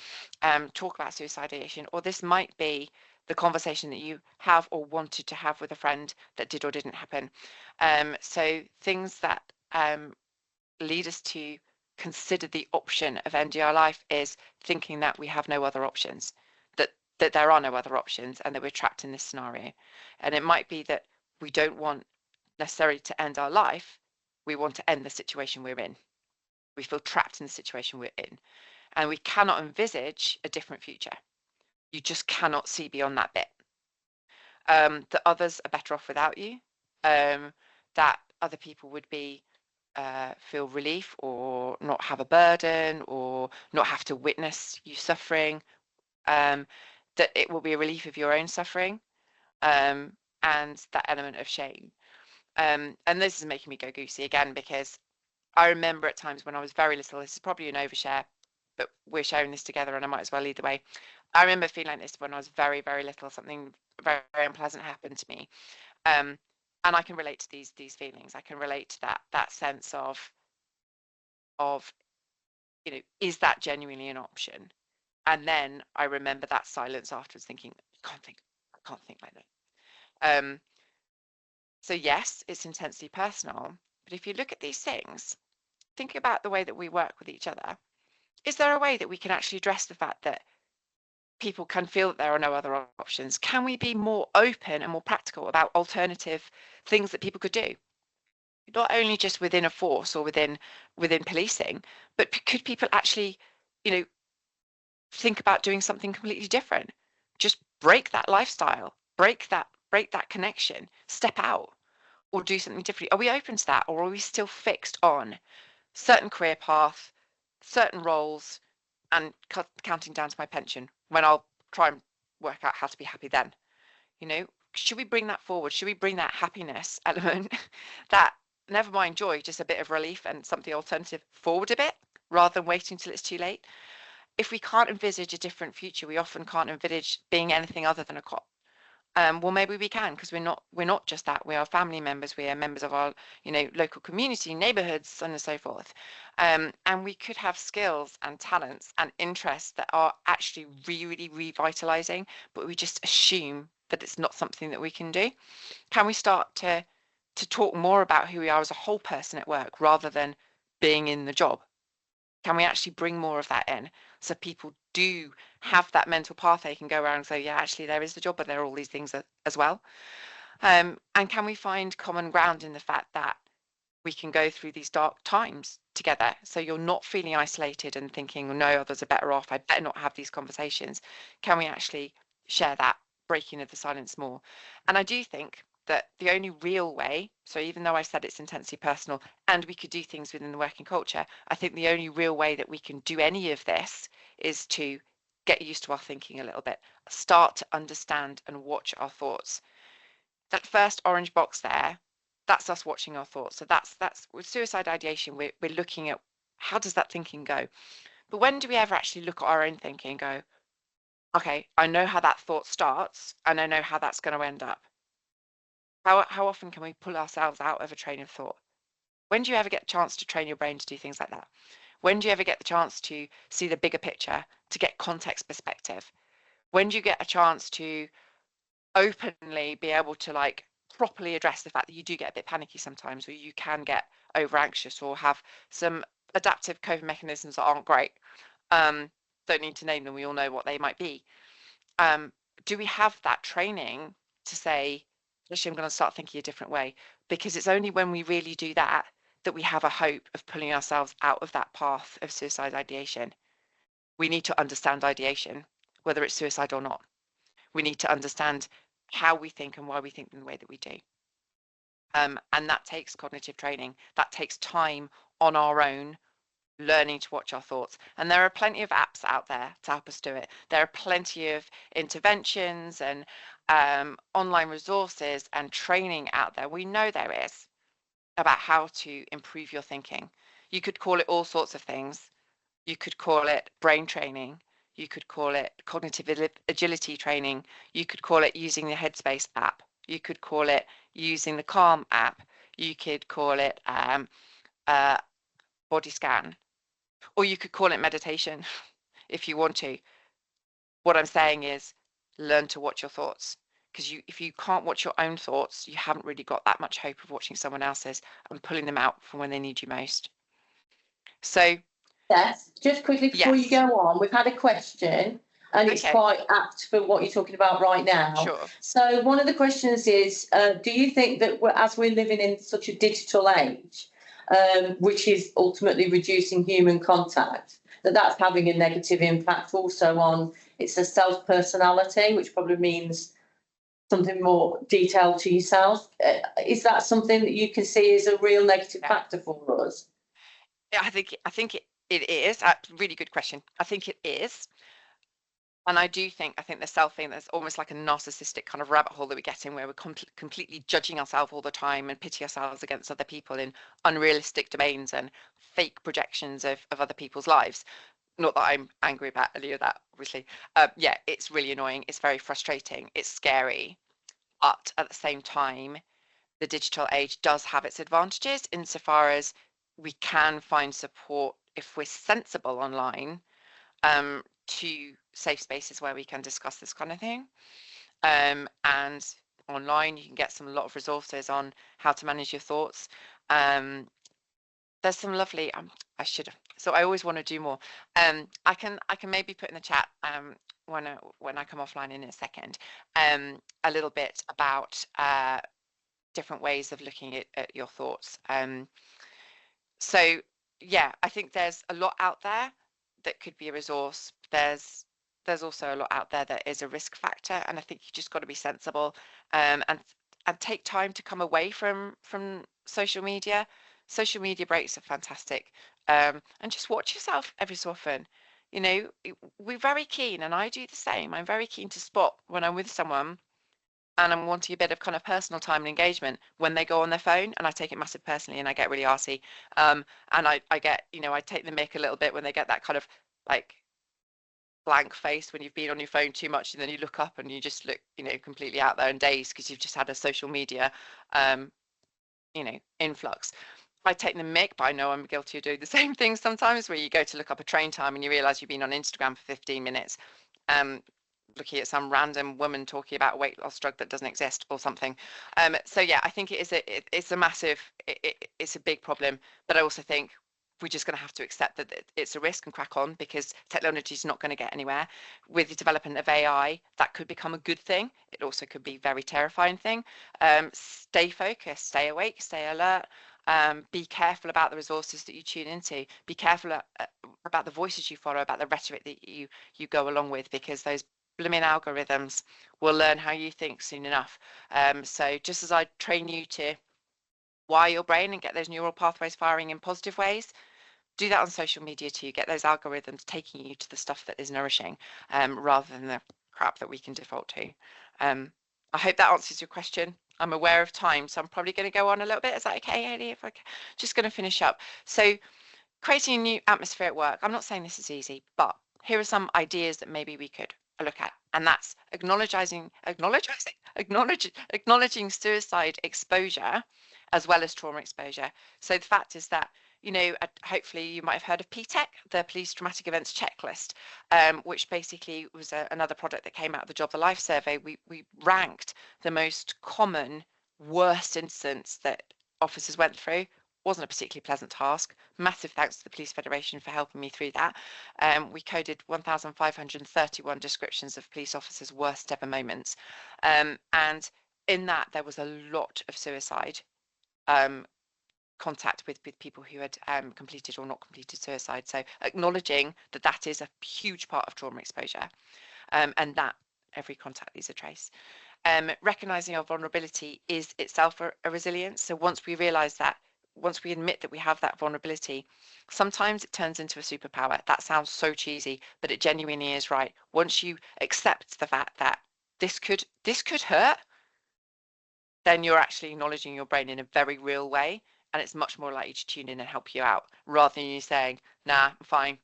talk about suicide ideation, or this might be the conversation that you have or wanted to have with a friend that did or didn't happen. So things that lead us to consider the option of ending our life is thinking that we have no other options, that there are no other options, and that we're trapped in this scenario. And it might be that we don't want necessarily to end our life, we want to end the situation we're in. We feel trapped in the situation we're in, and we cannot envisage a different future. You just cannot see beyond that bit. That others are better off without you, that other people would be feel relief or not have a burden or not have to witness you suffering, that it will be a relief of your own suffering, and that element of shame. And this is making me go goosey again, because I remember at times when I was very little, this is probably an overshare, but we're sharing this together and I might as well lead the way. I remember feeling like this when I was very, very little. Something very, very unpleasant happened to me. And I can relate to these feelings. I can relate to that sense of you know, is that genuinely an option? And then I remember that silence afterwards thinking, I can't think like that. So yes, it's intensely personal, but if you look at these things, think about the way that we work with each other. Is there a way that we can actually address the fact that people can feel that there are no other options? Can we be more open and more practical about alternative things that people could do? Not only just within a force or within policing, but could people actually, you know, think about doing something completely different? Just break that lifestyle, break that connection, step out, or do something different. Are we open to that, or are we still fixed on certain career path, certain roles, and counting down to my pension when I'll try and work out how to be happy then? You know, should we bring that forward? Should we bring that happiness element, that never mind joy, just a bit of relief and something alternative forward a bit rather than waiting till it's too late? If we can't envisage a different future, we often can't envisage being anything other than a cop. Well, maybe we can, because we're not just that. We are family members. We are members of our, you know, local community, neighborhoods, so on and so forth. And we could have skills and talents and interests that are actually really revitalizing, but we just assume that it's not something that we can do. Can we start to talk more about who we are as a whole person at work rather than being in the job? Can we actually bring more of that in, so people do have that mental path they can go around and say, yeah, actually there is the job, but there are all these things as well. And can we find common ground in the fact that we can go through these dark times together, so you're not feeling isolated and thinking, oh, no, others are better off, I better not have these conversations? Can we actually share that breaking of the silence more? And I do think that the only real way, so even though I said it's intensely personal and we could do things within the working culture, I think the only real way that we can do any of this is to get used to our thinking a little bit, start to understand and watch our thoughts. That first orange box there, that's us watching our thoughts. So that's with suicide ideation, we're looking at how does that thinking go? But when do we ever actually look at our own thinking and go, okay, I know how that thought starts and I know how that's going to end up? How often can we pull ourselves out of a train of thought? When do you ever get a chance to train your brain to do things like that? When do you ever get the chance to see the bigger picture, to get context perspective? When do you get a chance to openly be able to like properly address the fact that you do get a bit panicky sometimes, or you can get over anxious or have some adaptive coping mechanisms that aren't great? Don't need to name them, we all know what they might be. Do we have that training to say, actually, I'm going to start thinking a different way? Because it's only when we really do that that we have a hope of pulling ourselves out of that path of suicide ideation. We need to understand ideation, whether it's suicide or not. We need to understand how we think and why we think in the way that we do. And that takes cognitive training. That takes time on our own, learning to watch our thoughts. And there are plenty of apps out there to help us do it. There are plenty of interventions and online resources and training out there. We know there is, about how to improve your thinking. You could call it all sorts of things. You could call it brain training. You could call it cognitive agility training. You could call it using the Headspace app. You could call it using the Calm app. You could call it body scan, or you could call it meditation if you want to. What I'm saying is learn to watch your thoughts, because if you can't watch your own thoughts, you haven't really got that much hope of watching someone else's and pulling them out from when they need you most. So Yes, just quickly before you go on, we've had a question and it's quite apt for what you're talking about right now. Sure. So one of the questions is, do you think that as we're living in such a digital age, which is ultimately reducing human contact, that's having a negative impact also on it's a self-personality, which probably means something more detailed to yourself? Is that something that you can see as a real negative factor for us? Yeah, I think it is a really good question. I think it is. And I think the self thing, that's almost like a narcissistic kind of rabbit hole that we get in, where we're completely judging ourselves all the time and pity ourselves against other people in unrealistic domains and fake projections of other people's lives. Not that I'm angry about any of that, obviously. Yeah, it's really annoying. It's very frustrating. It's scary. But at the same time, the digital age does have its advantages insofar as we can find support if we're sensible online, to safe spaces where we can discuss this kind of thing. And online, you can get a lot of resources on how to manage your thoughts. There's some lovely, so I always want to do more. I can maybe put in the chat when I come offline in a second, a little bit about different ways of looking at your thoughts. So yeah, I think there's a lot out there that could be a resource. There's also a lot out there that is a risk factor, and I think you just got to be sensible, and take time to come away from social media. Social media breaks are fantastic, and just watch yourself every so often. You know, we're very keen, and I do the same. I'm very keen to spot when I'm with someone and I'm wanting a bit of kind of personal time and engagement when they go on their phone, and I take it massive personally and I get really arsey. And I get, you know, I take the mick a little bit when they get that kind of like blank face when you've been on your phone too much, and then you look up and you just look, you know, completely out there and dazed because you've just had a social media, you know, influx. I take the mick, but I know I'm guilty of doing the same thing sometimes, where you go to look up a train time and you realize you've been on Instagram for 15 minutes, looking at some random woman talking about a weight loss drug that doesn't exist or something. So yeah, I think it's a massive, it's a big problem, but I also think we're just going to have to accept that it's a risk and crack on, because technology is not going to get anywhere. With the development of AI, that could become a good thing. It also could be a very terrifying thing. Stay focused, stay awake, stay alert. Be careful about the resources that you tune into. Be careful about the voices you follow, about the rhetoric that you go along with, because those blooming algorithms will learn how you think soon enough. So just as I train you to wire your brain and get those neural pathways firing in positive ways, do that on social media too. Get those algorithms taking you to the stuff that is nourishing, rather than the crap that we can default to. I hope that answers your question. I'm aware of time, so I'm probably going to go on a little bit. Is that okay, Hayley? If I just going to finish up. So creating a new atmosphere at work. I'm not saying this is easy, but here are some ideas that maybe we could look at, and that's acknowledging suicide exposure as well as trauma exposure. So the fact is that, you know, hopefully you might have heard of PTEC, the Police Traumatic Events Checklist, which basically was another product that came out of the Job the Life survey. We ranked the most common worst incidents that officers went through. Wasn't a particularly pleasant task. Massive thanks to the Police Federation for helping me through that. We coded 1,531 descriptions of police officers' worst ever moments. And in that, there was a lot of suicide contact with people who had completed or not completed suicide. So acknowledging that that is a huge part of trauma exposure, and that every contact leaves a trace. Recognizing our vulnerability is itself a resilience. So once we realize that, once we admit that we have that vulnerability, sometimes it turns into a superpower. That sounds so cheesy, but it genuinely is right. Once you accept the fact that this could hurt, then you're actually acknowledging your brain in a very real way, and it's much more likely to tune in and help you out, rather than you saying, nah, I'm fine.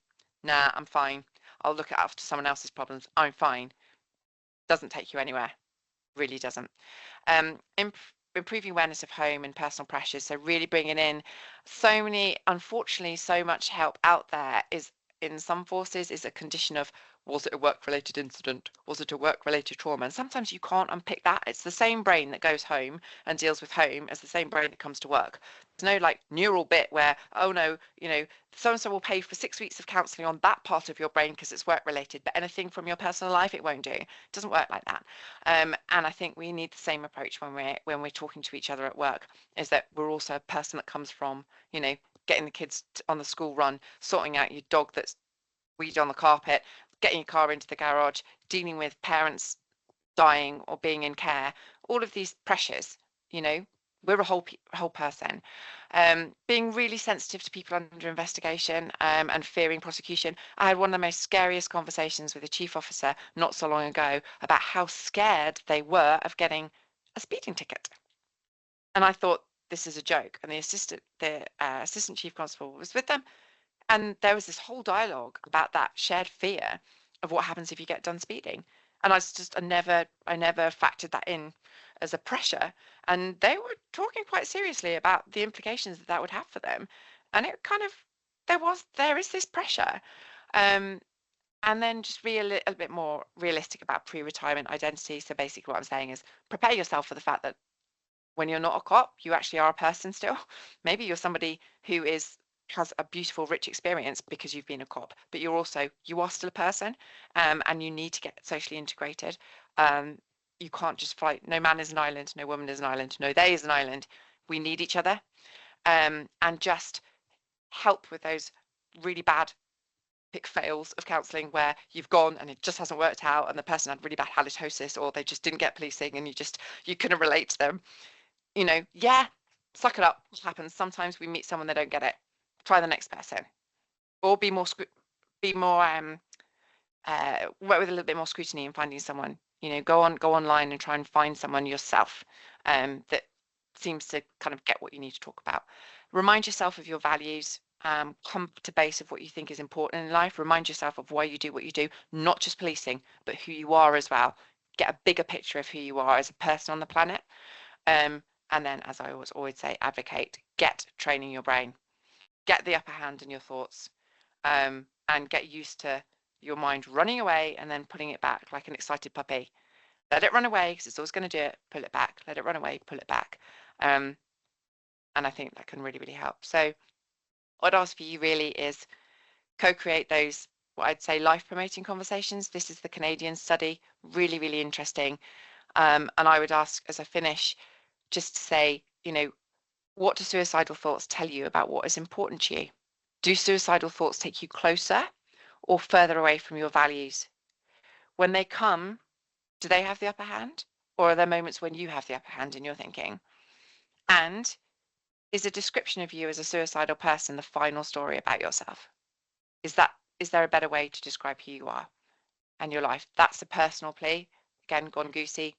Nah, I'm fine. I'll look after someone else's problems. I'm fine. Doesn't take you anywhere. Really doesn't. Improving awareness of home and personal pressures. So really bringing in unfortunately, so much help out there is in some forces is a condition of, was it a work-related incident? Was it a work-related trauma? And sometimes you can't unpick that. It's the same brain that goes home and deals with home as the same brain that comes to work. There's no like neural bit where, oh no, you know, so-and-so will pay for 6 weeks of counselling on that part of your brain because it's work-related, but anything from your personal life, it won't do. It doesn't work like that. And I think we need the same approach when we're talking to each other at work, is that we're also a person that comes from, you know, getting the kids on the school run, sorting out your dog that's weed on the carpet, getting your car into the garage, dealing with parents dying or being in care, all of these pressures, you know, we're a whole person. Being really sensitive to people under investigation, and fearing prosecution. I had one of the most scariest conversations with a chief officer not so long ago about how scared they were of getting a speeding ticket. And I thought, this is a joke. And the assistant chief constable was with them. And there was this whole dialogue about that shared fear of what happens if you get done speeding. And I never factored that in as a pressure. And they were talking quite seriously about the implications that would have for them. And it kind of, there is this pressure. And then just be a little bit more realistic about pre-retirement identity. So basically what I'm saying is prepare yourself for the fact that when you're not a cop, you actually are a person still. Maybe you're somebody who has a beautiful, rich experience because you've been a cop, but you are still a person, and you need to get socially integrated. You can't just fight. No man is an island, no woman is an island, no they is an island. We need each other, and just help with those really bad pick fails of counselling where you've gone and it just hasn't worked out and the person had really bad halitosis or they just didn't get policing and you couldn't relate to them. You know, yeah, suck it up. What happens? Sometimes we meet someone, they don't get it. Try the next person, or work with a little bit more scrutiny in finding someone. You know, go online and try and find someone yourself that seems to kind of get what you need to talk about. Remind yourself of your values. Come to base of what you think is important in life. Remind yourself of why you do what you do, not just policing, but who you are as well. Get a bigger picture of who you are as a person on the planet. And then, as I always say, advocate. Get training your brain. Get the upper hand in your thoughts, and get used to your mind running away and then putting it back like an excited puppy. Let it run away because it's always going to do it. Pull it back. Let it run away. Pull it back. And I think that can really, really help. So what I'd ask for you really is co-create those, what I'd say, life-promoting conversations. This is the Canadian study, really, really interesting. And I would ask, as I finish, just to say, you know, what do suicidal thoughts tell you about what is important to you? Do suicidal thoughts take you closer or further away from your values? When they come, do they have the upper hand? Or are there moments when you have the upper hand in your thinking? And is a description of you as a suicidal person the final story about yourself? Is there a better way to describe who you are and your life? That's a personal plea. Again, gone goosey.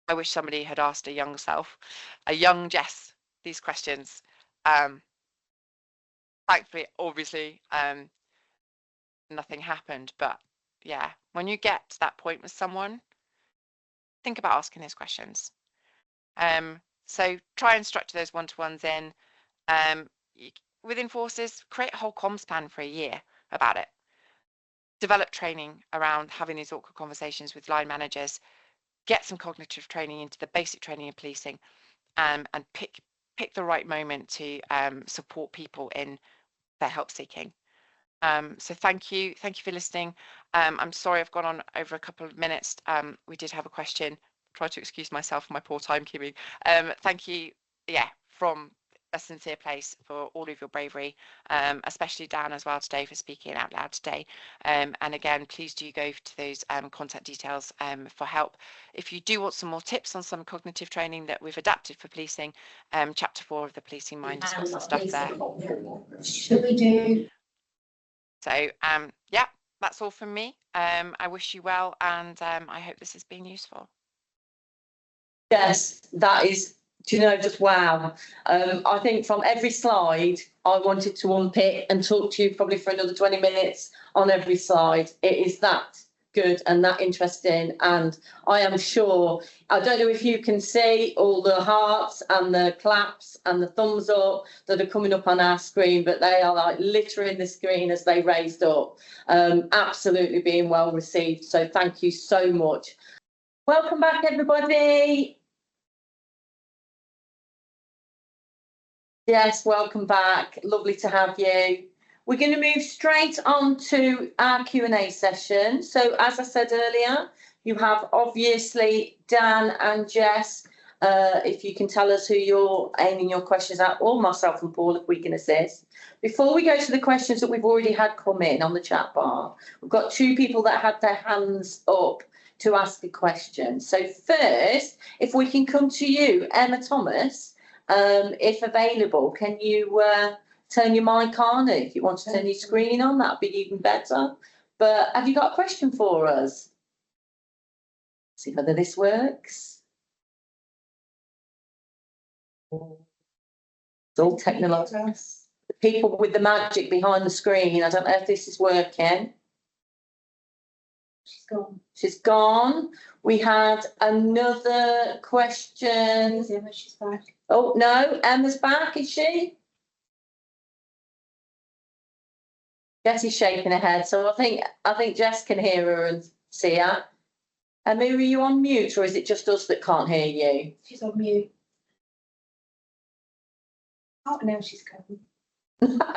I wish somebody had asked a young self, a young Jess, these questions. Thankfully, obviously, nothing happened. But yeah, when you get to that point with someone, think about asking those questions. So try and structure those one-to-ones in. Within forces, create a whole comms plan for a year about it. Develop training around having these awkward conversations with line managers. Get some cognitive training into the basic training of policing, and pick the right moment to support people in their help seeking. So thank you for listening. I'm sorry I've gone on over a couple of minutes. We did have a question. Try to excuse myself for my poor timekeeping. Thank you, from a sincere place for all of your bravery, especially Dan as well today for speaking out loud today. And again, please do go to those contact details for help. If you do want some more tips on some cognitive training that we've adapted for policing, chapter 4 of the Policing Mind has got some stuff there. Should we do? So that's all from me. I wish you well, and I hope this has been useful. Yes, that is, do you know, just wow. I think from every slide, I wanted to unpick and talk to you probably for another 20 minutes on every slide. It is that good and that interesting. And I am sure, I don't know if you can see all the hearts and the claps and the thumbs up that are coming up on our screen, but they are like littering the screen as they raised up. Absolutely being well received. So thank you so much. Welcome back, everybody. Yes, welcome back. Lovely to have you. We're going to move straight on to our Q&A session. So as I said earlier, you have obviously Dan and Jess. If you can tell us who you're aiming your questions at, or myself and Paul, if we can assist. Before we go to the questions that we've already had come in on the chat bar, we've got 2 people that had their hands up to ask a question. So first, if we can come to you, Emma Thomas, if available, can you turn your mic on? If you want to turn your screen on, that'd be even better. But have you got a question for us? See whether this works. It's all technological. The people with the magic behind the screen. I don't know if this is working. She's gone. She's gone. We had another question. She's back. Oh, no, Emma's back, is she? Jess is shaking her head, so I think Jess can hear her and see her. Emma, are you on mute, or is it just us that can't hear you? She's on mute. Oh, now she's coming.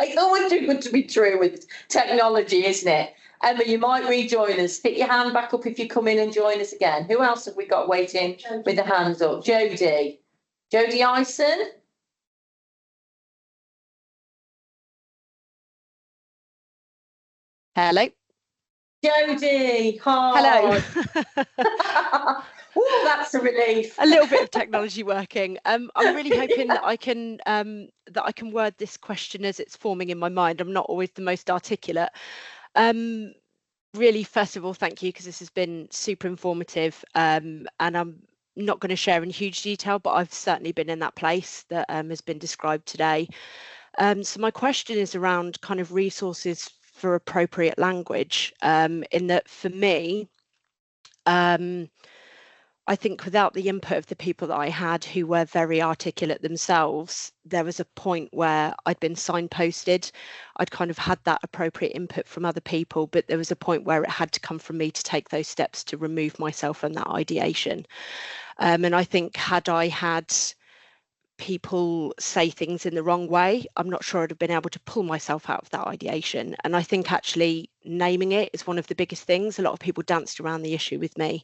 It's always too good to be true with technology, isn't it? Emma, you might rejoin us. Stick your hand back up if you come in and join us again. Who else have we got waiting with the hands up? Jodie. Jodie Ison. Hello. Jodie, hi. Hello. Oh, that's a relief. A little bit of technology working. I'm really hoping that I can word this question as it's forming in my mind. I'm not always the most articulate. Really, first of all, thank you, because this has been super informative. And I'm not going to share in huge detail, but I've certainly been in that place that has been described today. So my question is around kind of resources for appropriate language, in that for me, I think without the input of the people that I had who were very articulate themselves, there was a point where I'd been signposted. I'd kind of had that appropriate input from other people, but there was a point where it had to come from me to take those steps to remove myself from that ideation. And I think had I had people say things in the wrong way, I'm not sure I'd have been able to pull myself out of that ideation. And I think actually naming it is one of the biggest things. A lot of people danced around the issue with me,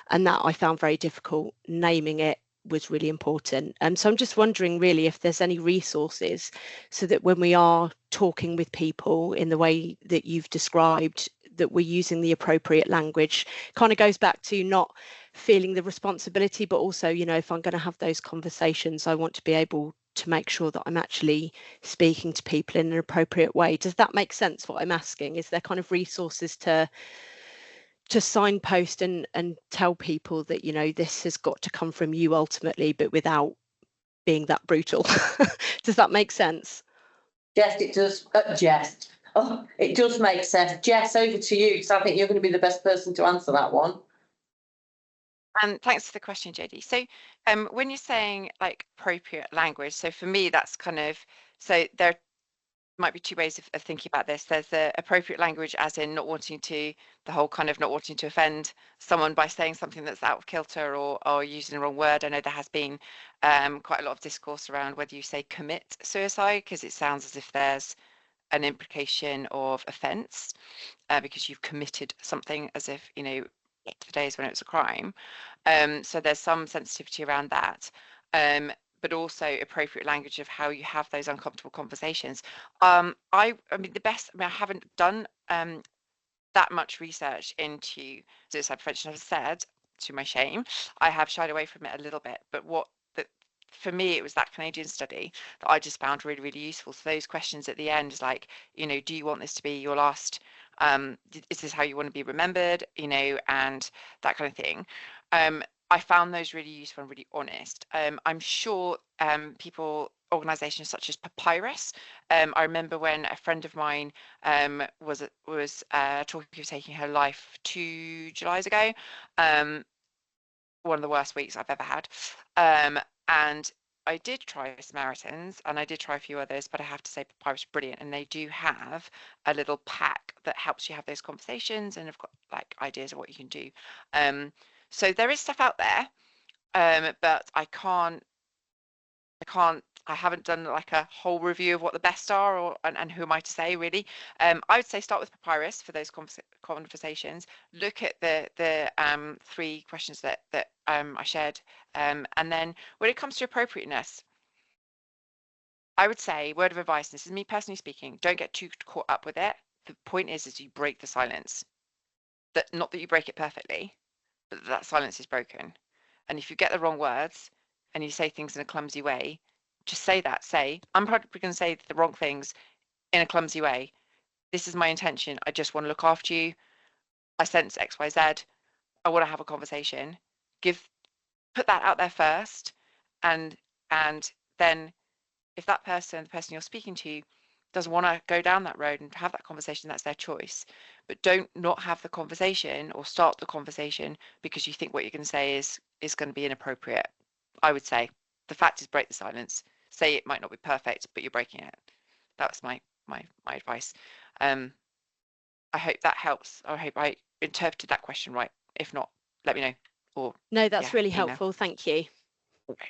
and that I found very difficult. Naming it was really important. And so I'm just wondering really if there's any resources so that when we are talking with people in the way that you've described, that we're using the appropriate language. Kind of goes back to not feeling the responsibility, but also, you know, if I'm going to have those conversations, I want to be able to make sure that I'm actually speaking to people in an appropriate way. Does that make sense, what I'm asking? Is there kind of resources to signpost and tell people that, you know, this has got to come from you ultimately, but without being that brutal? Does that make sense? Jess, it does. Jess. Oh, it does make sense. Jess, over to you, because I think you're going to be the best person to answer that one. And thanks for the question, Jodie. So when you're saying like appropriate language, so for me, that's kind of, so there might be two ways of thinking about this. There's the appropriate language as in not wanting to, the whole kind of not wanting to offend someone by saying something that's out of kilter or using the wrong word. I know there has been quite a lot of discourse around whether you say commit suicide, because it sounds as if there's an implication of offence because you've committed something, as if, you know, the days when it was a crime. So there's some sensitivity around that. But also appropriate language of how you have those uncomfortable conversations. I mean, I haven't done that much research into suicide prevention. I've said, to my shame, I have shied away from it a little bit. But for me, it was that Canadian study that I just found really, really useful. So those questions at the end is like, you know, do you want this to be your last? Is this how you want to be remembered? You know, and that kind of thing. I found those really useful and really honest. I'm sure organisations such as Papyrus. I remember when a friend of mine was talking of taking her life 2 Julys ago. One of the worst weeks I've ever had. And I did try Samaritans and I did try a few others, but I have to say Papyrus is brilliant, and they do have a little pack that helps you have those conversations, and have got like ideas of what you can do. So there is stuff out there, but I haven't done like a whole review of what the best are and who am I to say really. I would say start with Papyrus for those conversations. Look at the 3 questions that I shared, and then when it comes to appropriateness, I would say, word of advice, this is me personally speaking, don't get too caught up with it. The point is you break the silence. That not that you break it perfectly, but that silence is broken. And if you get the wrong words and you say things in a clumsy way, just say that. Say, I'm probably going to say the wrong things in a clumsy way. This is my intention. I just want to look after you. I sense X, Y, Z. I want to have a conversation. Put that out there first, and then if that person, the person you're speaking to, doesn't want to go down that road and have that conversation, that's their choice. But don't not have the conversation or start the conversation because you think what you're going to say is going to be inappropriate. I would say the fact is break the silence. Say it might not be perfect, but you're breaking it. That's my advice. I hope that helps. I hope I interpreted that question right. If not, let me know. Or No, that's yeah, really email. helpful. Thank you. Okay.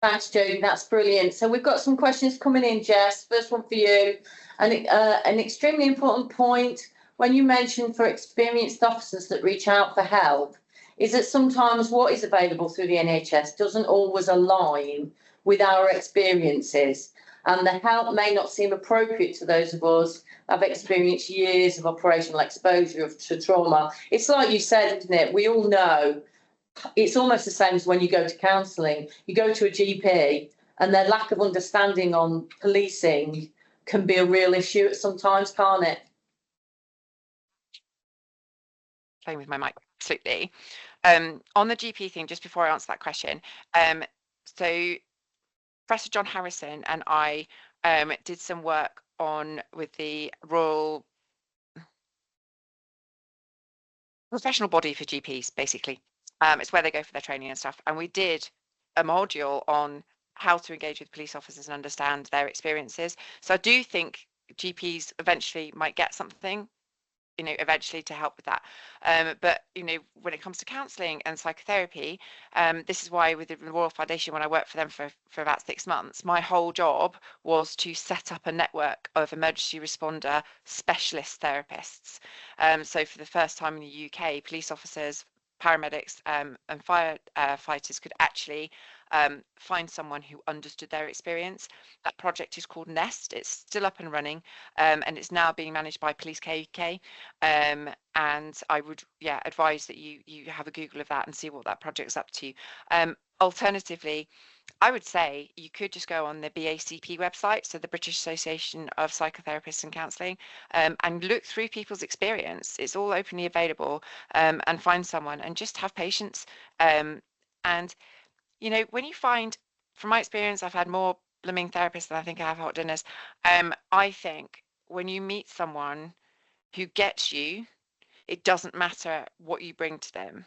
Thanks, Jodie. That's brilliant. So we've got some questions coming in, Jess. First one for you. And an extremely important point when you mention for experienced officers that reach out for help is that sometimes what is available through the NHS doesn't always align with our experiences. And the help may not seem appropriate to those of us that have experienced years of operational exposure to trauma. It's like you said, isn't it? We all know it's almost the same as when you go to counselling. You go to a GP and their lack of understanding on policing can be a real issue sometimes, can't it? Playing with my mic, absolutely. On the GP thing, just before I answer that question, so Professor John Harrison and I did some work with the Royal Professional Body for GPs, basically. It's where they go for their training and stuff. And we did a module on how to engage with police officers and understand their experiences. So I do think GPs eventually might get something, eventually to help with that. But, when it comes to counselling and psychotherapy, this is why with the Royal Foundation, when I worked for them for about 6 months, my whole job was to set up a network of emergency responder specialist therapists. So for the first time in the UK, police officers, paramedics and firefighters could actually find someone who understood their experience. That project is called Nest. It's still up and running, and it's now being managed by Police UK. And I would advise that you have a Google of that and see what that project's up to. Alternatively, I would say you could just go on the BACP website, so the British Association of Psychotherapists and Counselling, and look through people's experience. It's all openly available, and find someone and just have patience. And when you find, from my experience, I've had more blooming therapists than I think I have hot dinners. I think when you meet someone who gets you, it doesn't matter what you bring to them.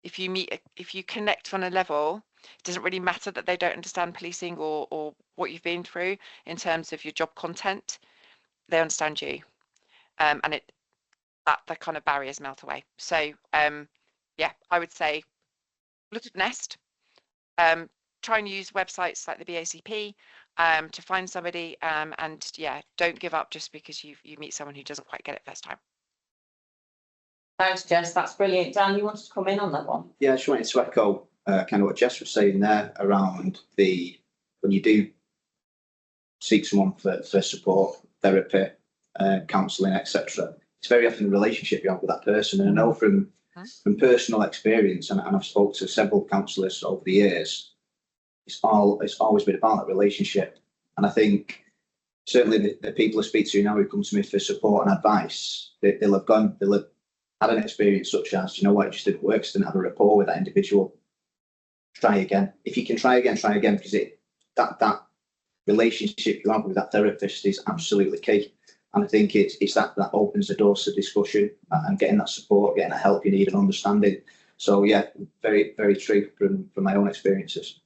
If you connect on a level, it doesn't really matter that they don't understand policing or what you've been through in terms of your job content. They understand you, and the kind of barriers melt away. So I would say look at Nest. Try and use websites like the BACP to find somebody, and don't give up just because you meet someone who doesn't quite get it first time. Thanks, Jess. That's brilliant. Dan, you wanted to come in on that one? Yeah, I just wanted to echo kind of what Jess was saying there around when you do seek someone for support, therapy, counselling, etc. It's very often the relationship you have with that person. And I know from personal experience, and I've spoken to several counsellors over the years, it's always been about that relationship. And I think certainly the people I speak to now who come to me for support and advice, they'll have had an experience such as, it just didn't work, so didn't have a rapport with that individual. Try again. If you can try again, because that relationship you have with that therapist is absolutely key. And I think it's that opens the doors to discussion and getting that support, getting the help you need and understanding. So yeah, very, very true from my own experiences.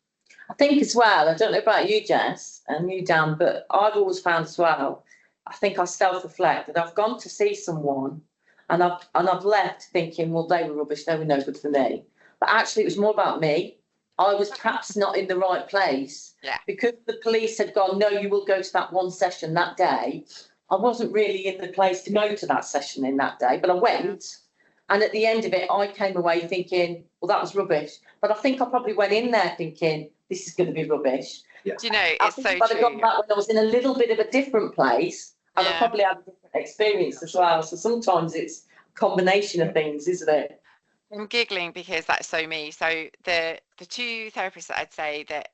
I think as well, I don't know about you, Jess, and you, Dan, but I've always found as well, I think I self-reflect that I've gone to see someone and I've left thinking, well, they were rubbish, they were no good for me. But actually it was more about me. I was perhaps not in the right place. Yeah. Because the police had gone, no, you will go to that one session that day. I wasn't really in the place to go to that session in that day, but I went. And at the end of it, I came away thinking, well, that was rubbish. But I think I probably went in there thinking, this is going to be rubbish. Yeah. Do you know, it's so true. I'd have gone back when I was in a little bit of a different place, and I probably had a different experience as well. So sometimes it's a combination of things, isn't it? I'm giggling because that's so me. So the two therapists that I'd say that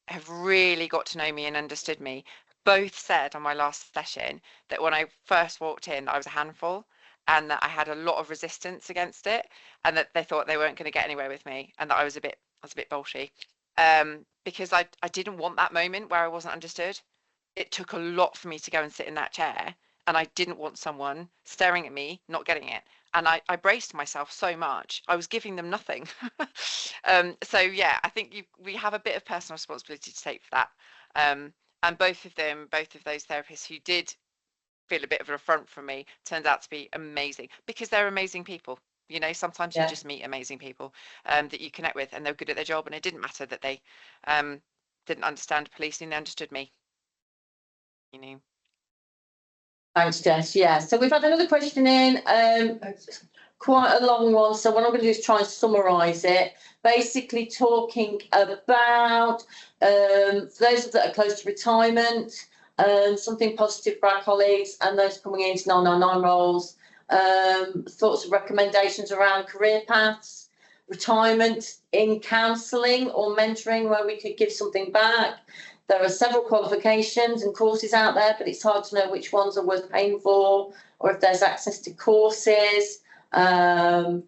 have really got to know me and understood me both said on my last session that when I first walked in, I was a handful and that I had a lot of resistance against it, and that they thought they weren't going to get anywhere with me, and that I was a bit bolshy, because I didn't want that moment where I wasn't understood. It took a lot for me to go and sit in that chair, and I didn't want someone staring at me, not getting it. And I braced myself so much. I was giving them nothing. So yeah, I think we have a bit of personal responsibility to take for that. And both of those therapists who did feel a bit of an affront from me turns out to be amazing, because they're amazing people. You know, sometimes you Yeah. just meet amazing people that you connect with, and they're good at their job, and it didn't matter that they didn't understand policing, they understood me. You know. Thanks, Jess. Yeah, so we've had another question in, quite a long one. So what I'm going to do is try and summarise it. Basically talking about those that are close to retirement, something positive for our colleagues and those coming into 999 roles, thoughts and recommendations around career paths, retirement in counselling or mentoring where we could give something back. There are several qualifications and courses out there, but it's hard to know which ones are worth paying for, or if there's access to courses. Sadly,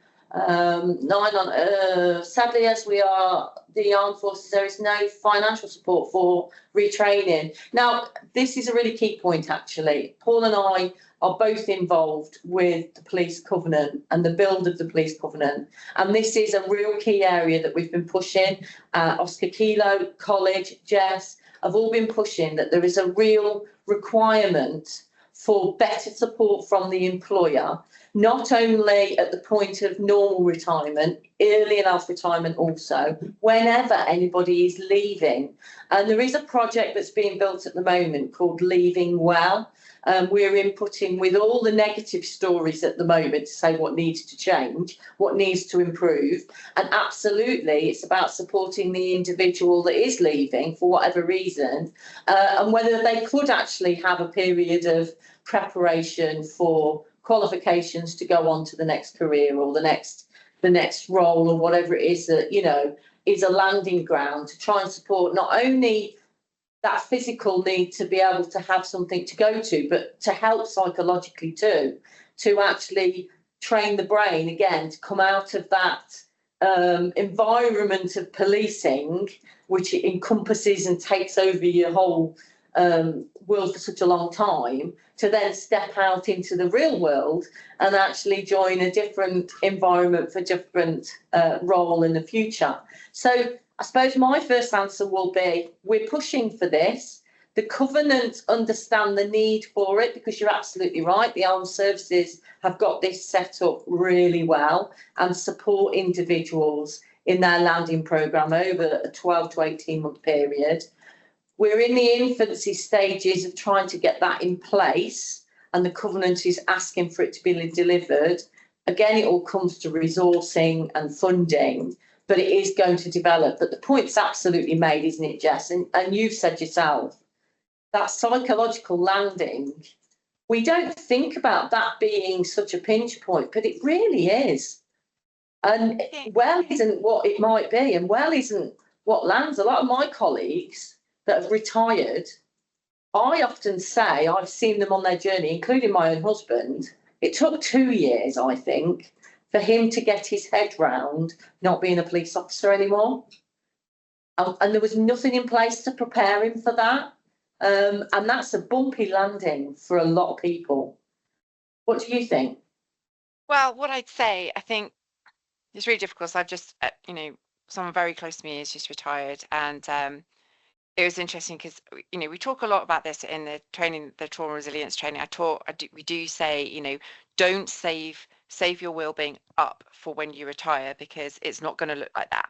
as we are the armed forces, there is no financial support for retraining. Now, this is a really key point, actually. Paul and I are both involved with the police covenant and the build of the police covenant. And this is a real key area that we've been pushing. Oscar Kilo, College, Jess, have all been pushing that there is a real requirement for better support from the employer, not only at the point of normal retirement, early enough retirement also, whenever anybody is leaving. And there is a project that's being built at the moment called Leaving Well. We're inputting with all the negative stories at the moment to say what needs to change, what needs to improve. And absolutely, it's about supporting the individual that is leaving for whatever reason, and whether they could actually have a period of preparation for qualifications to go on to the next career or the next role or whatever it is that, you know, is a landing ground to try and support not only that physical need to be able to have something to go to, but to help psychologically too, to actually train the brain again to come out of that environment of policing, which it encompasses and takes over your whole world for such a long time, to then step out into the real world and actually join a different environment for different role in the future. So I suppose my first answer will be, we're pushing for this. The Covenant understand the need for it, because you're absolutely right. The armed services have got this set up really well and support individuals in their landing programme over a 12 to 18 month period. We're in the infancy stages of trying to get that in place, and the Covenant is asking for it to be delivered. Again, it all comes to resourcing and funding, but it is going to develop. But the point's absolutely made, isn't it, Jess? And you've said yourself, that psychological landing, we don't think about that being such a pinch point, but it really is. And well isn't what it might be, and well isn't what lands. A lot of my colleagues that have retired, I often say I've seen them on their journey, including my own husband. It took 2 years, I think, for him to get his head round not being a police officer anymore. And there was nothing in place to prepare him for that. And that's a bumpy landing for a lot of people. What do you think? Well, what I'd say, I think it's really difficult. So I've just, you know, someone very close to me is just retired, and it was interesting because, you know, we talk a lot about this in the training, the trauma resilience training. We do say, you know, don't save your well-being up for when you retire, because it's not going to look like that.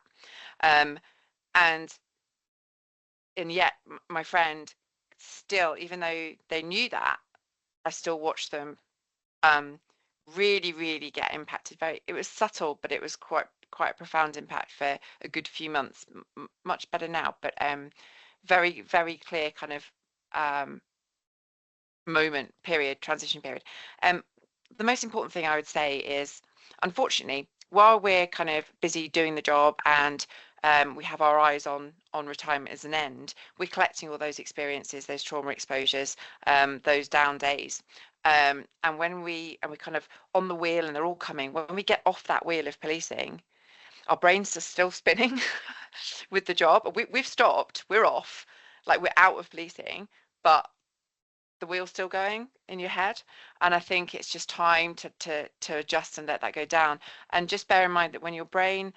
And yet my friend still, even though they knew that, I still watched them really, really get impacted. It was subtle, but it was quite a profound impact for a good few months. Much better now, but very, very clear kind of transition period. The most important thing I would say is, unfortunately, while we're kind of busy doing the job and we have our eyes on retirement as an end, we're collecting all those experiences, those trauma exposures, those down days. And when we kind of on the wheel and they're all coming, when we get off that wheel of policing, our brains are still spinning with the job. We've stopped, we're off, like we're out of policing, but the wheel's still going in your head. And I think it's just time to adjust and let that go down. And just bear in mind that when your brain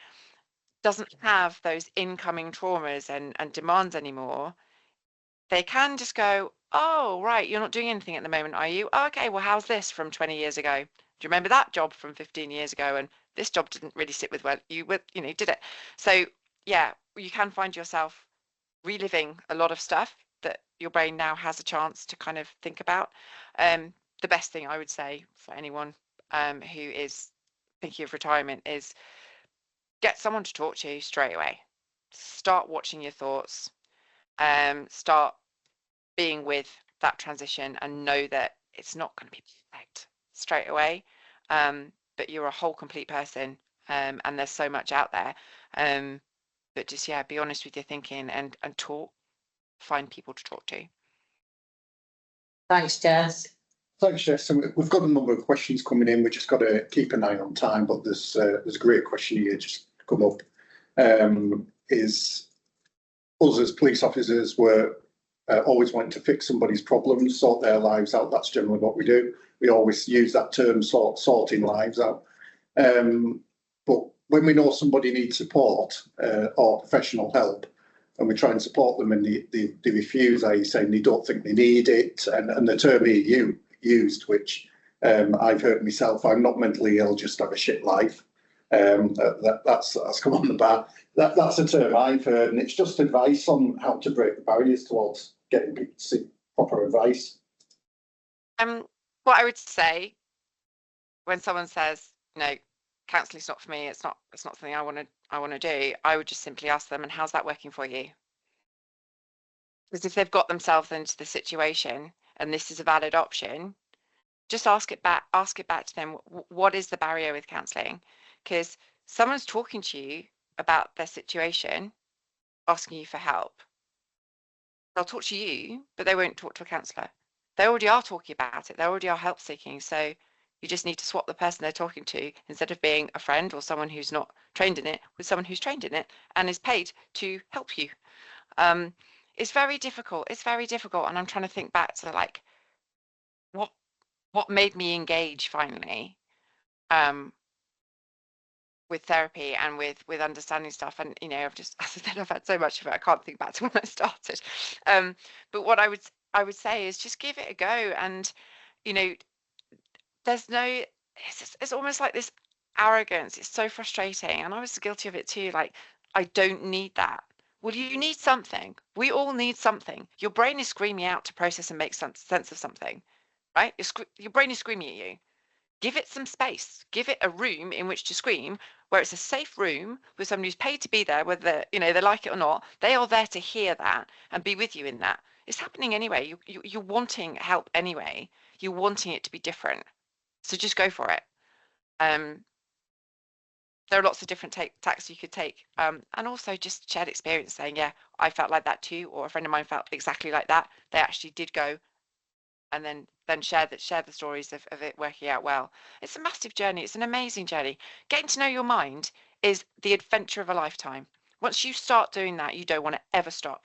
doesn't have those incoming traumas and demands anymore, they can just go, oh, right, you're not doing anything at the moment, are you? Oh, okay, well, how's this from 20 years ago? Do you remember that job from 15 years ago? And this job didn't really sit with well, you did it. So yeah, you can find yourself reliving a lot of stuff that your brain now has a chance to kind of think about. The best thing I would say for anyone who is thinking of retirement is get someone to talk to straight away. Start watching your thoughts. Start being with that transition and know that it's not going to be perfect straight away, but you're a whole complete person, and there's so much out there, but just be honest with your thinking and talk, find people to talk to. Thanks, Jess. Thanks, Jess. And we've got a number of questions coming in. We've just got to keep an eye on time, but there's a great question here just come up. Is us as police officers were always wanting to fix somebody's problems, sort their lives out. That's generally what we do. We always use that term, sorting lives out. But when we know somebody needs support or professional help, and we try and support them and they refuse, i.e. saying they don't think they need it, and the term he used, which I've heard myself, I'm not mentally ill, just have a shit life. That's come on the bar. That's a term I've heard, and it's just advice on how to break the barriers towards getting people to seek proper advice. What I would say when someone says, counselling's not for me, it's not something I want to do, I would just simply ask them, and how's that working for you? Because if they've got themselves into the situation and this is a valid option, just ask it back to them. What is the barrier with counselling? Because someone's talking to you about their situation, asking you for help. They'll talk to you, but they won't talk to a counsellor. They already are talking about it. They already are help seeking. So you just need to swap the person they're talking to, instead of being a friend or someone who's not trained in it, with someone who's trained in it and is paid to help you. It's very difficult. It's very difficult. And I'm trying to think back to what made me engage finally with therapy and with understanding stuff. And I've just, as I said, I've had so much of it, I can't think back to when I started. But what I would say is just give it a go. And there's no, it's almost like this arrogance. It's so frustrating, and I was guilty of it too. Like, I don't need that. Well, you need something. We all need something. Your brain is screaming out to process and make sense of something, right? Your brain is screaming at you. Give it some space. Give it a room in which to scream, where it's a safe room with somebody who's paid to be there, whether they like it or not. They are there to hear that and be with you in that. It's happening anyway. You're wanting help anyway. You're wanting it to be different. So just go for it. There are lots of different tactics you could take. And also just shared experience, saying, yeah, I felt like that too, or a friend of mine felt exactly like that. They actually did go and then share the stories of it working out well. It's a massive journey. It's an amazing journey. Getting to know your mind is the adventure of a lifetime. Once you start doing that, you don't want to ever stop.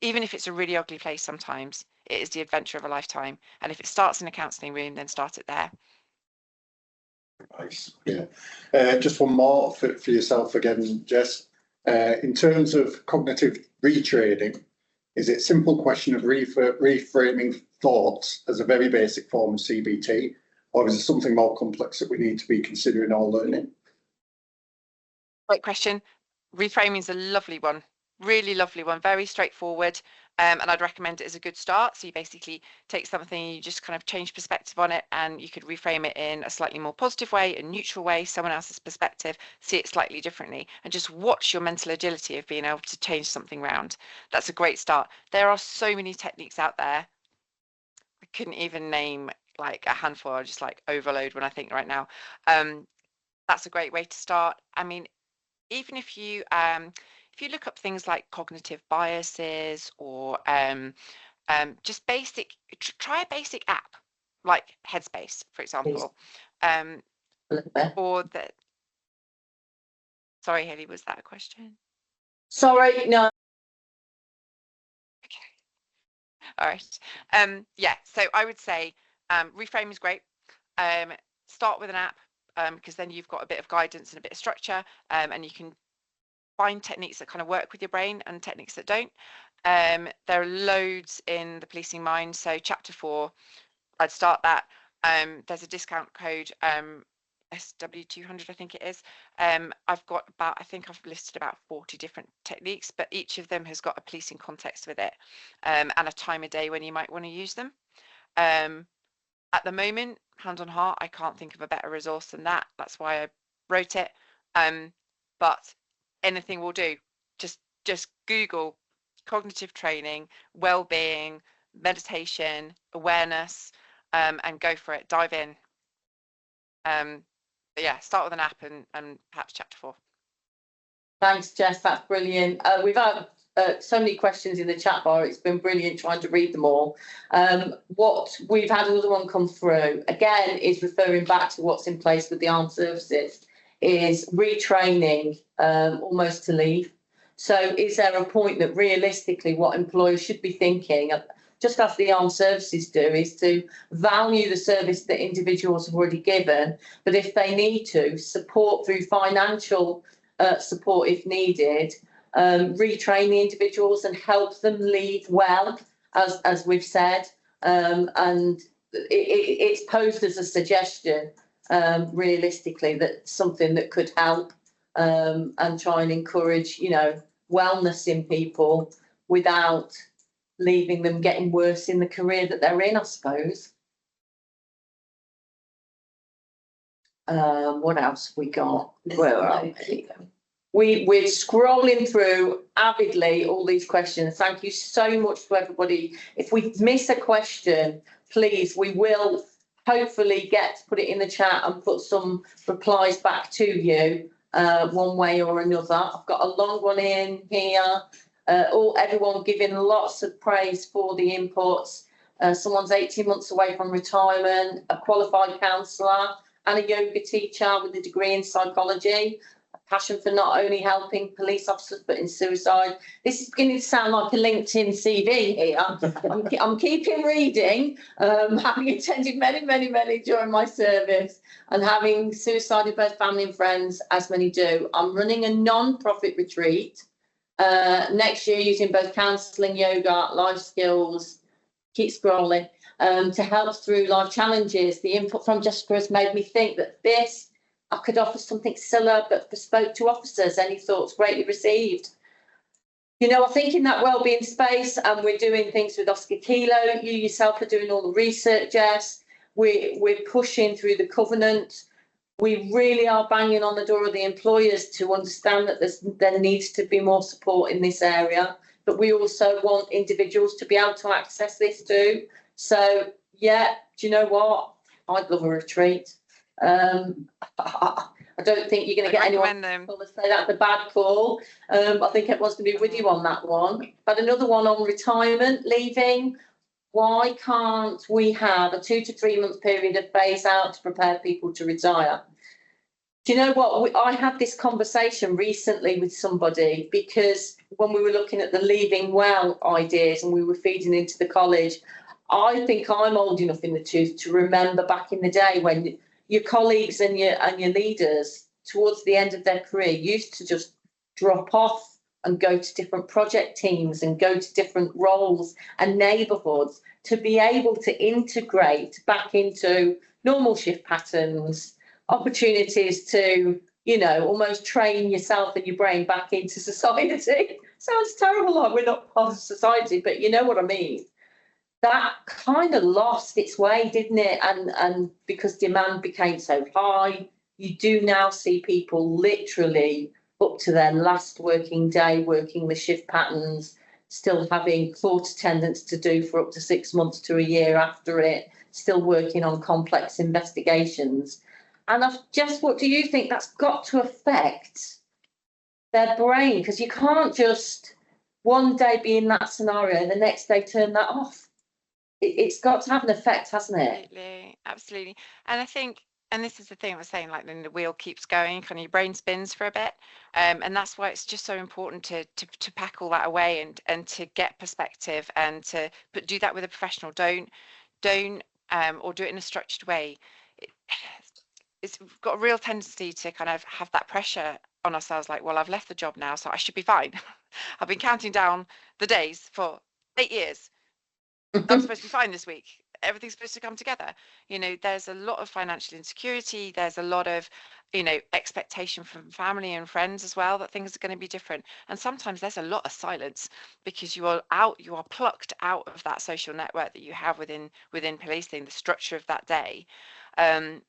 Even if it's a really ugly place sometimes, it is the adventure of a lifetime. And if it starts in a counselling room, then start it there. Nice. Yeah. Just one more for yourself again, Jess. In terms of cognitive retraining, is it a simple question of reframing thoughts as a very basic form of CBT, or is it something more complex that we need to be considering or learning? Great question. Reframing is a lovely one, really lovely one, very straightforward. And I'd recommend it as a good start. So you basically take something, you just kind of change perspective on it, and you could reframe it in a slightly more positive way, a neutral way, someone else's perspective, see it slightly differently, and just watch your mental agility of being able to change something around. That's a great start. There are so many techniques out there. I couldn't even name like a handful. I just like overload when I think right now. That's a great way to start. I mean, even if you look up things like cognitive biases, or just basic, try a basic app like Headspace, for example. Or the, sorry, Haley, was that a question? Sorry, no. Okay. All right. Yeah, so I would say reframe is great. Start with an app, because then you've got a bit of guidance and a bit of structure, and you can find techniques that kind of work with your brain and techniques that don't. There are loads in the Policing Mind. So chapter 4, I'd start that. There's a discount code, SW200, I think it is. I've got about, I think I've listed about 40 different techniques, but each of them has got a policing context with it, and a time of day when you might want to use them. At the moment, hand on heart, I can't think of a better resource than that. That's why I wrote it. But anything will do. Just Google cognitive training, well-being, meditation, awareness, and go for it. Dive in. But yeah, start with an app and perhaps chapter 4. Thanks, Jess. That's brilliant. We've had so many questions in the chat bar. It's been brilliant trying to read them all. What we've had another one come through again is referring back to what's in place with the armed services, is retraining almost to leave. So is there a point that realistically what employers should be thinking, just as the armed services do, is to value the service that individuals have already given, but if they need to, support through financial support if needed, retrain the individuals and help them leave well, as we've said, and it's posed as a suggestion, realistically, that something that could help, and try and encourage, you know, wellness in people without leaving them getting worse in the career that they're in, I suppose. What else have we got? Well, we're scrolling through avidly all these questions. Thank you so much to everybody. If we miss a question, please, we will hopefully get to put it in the chat and put some replies back to you, one way or another. I've got a long one in here. Everyone giving lots of praise for the inputs. Someone's 18 months away from retirement, a qualified counsellor and a yoga teacher with a degree in psychology, a passion for not only helping police officers but in suicide. This is beginning to sound like a LinkedIn CV here. I'm keeping reading, having attended many during my service and having suicided both family and friends, as many do. I'm running a non-profit retreat next year using both counselling, yoga, life skills, keep scrolling, to help through life challenges. The input from Jessica has made me think that I could offer something similar but bespoke to officers. Any thoughts? Greatly received. You know, I think in that wellbeing space, and we're doing things with Oscar Kilo. You yourself are doing all the research, Jess. We're pushing through the covenant. We really are banging on the door of the employers to understand that there needs to be more support in this area, but we also want individuals to be able to access this too. So, yeah, do you know what? I'd love a retreat. I don't think you're going to get anyone to say that's a bad call. I think everyone's going to be with you on that one. But another one on retirement, leaving. Why can't we have a 2 to 3 month period of phase out to prepare people to retire? Do you know what? I had this conversation recently with somebody, because when we were looking at the leaving well ideas and we were feeding into the college, I think I'm old enough in the tooth to remember back in the day when your colleagues and your leaders towards the end of their career used to just drop off and go to different project teams and go to different roles and neighbourhoods to be able to integrate back into normal shift patterns, opportunities to, you know, almost train yourself and your brain back into society. Sounds terrible, like we're not part of society, but you know what I mean. That kind of lost its way, didn't it? And because demand became so high, you do now see people literally up to their last working day working the shift patterns, still having court attendance to do for up to 6 months to a year after it, still working on complex investigations. And what do you think that's got to affect their brain? Because you can't just one day be in that scenario and the next day turn that off. It's got to have an effect, hasn't it? Absolutely. And I think, and this is the thing I was saying, like then the wheel keeps going, kind of your brain spins for a bit. And that's why it's just so important to pack all that away and to get perspective and but do that with a professional. Don't or do it in a structured way. It's got a real tendency to kind of have that pressure on ourselves like, well, I've left the job now, so I should be fine. I've been counting down the days for 8 years. I'm supposed to be fine this week. Everything's supposed to come together. You know, there's a lot of financial insecurity. There's a lot of, you know, expectation from family and friends as well that things are going to be different. And sometimes there's a lot of silence because you are plucked out of that social network that you have within policing, the structure of that day. And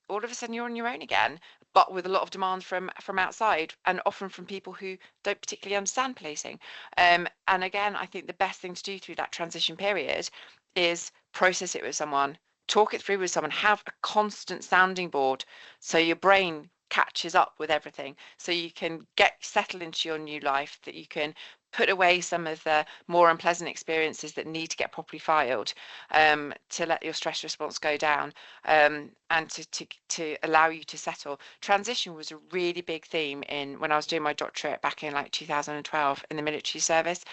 all of a sudden you're on your own again, but with a lot of demand from outside, and often from people who don't particularly understand policing. And again, I think the best thing to do through that transition period is process it with someone, talk it through with someone, have a constant sounding board so your brain catches up with everything, so you can get settled into your new life, that you can put away some of the more unpleasant experiences that need to get properly filed, to let your stress response go down, and to allow you to settle. Transition was a really big theme when I was doing my doctorate back in like 2012 in the military services,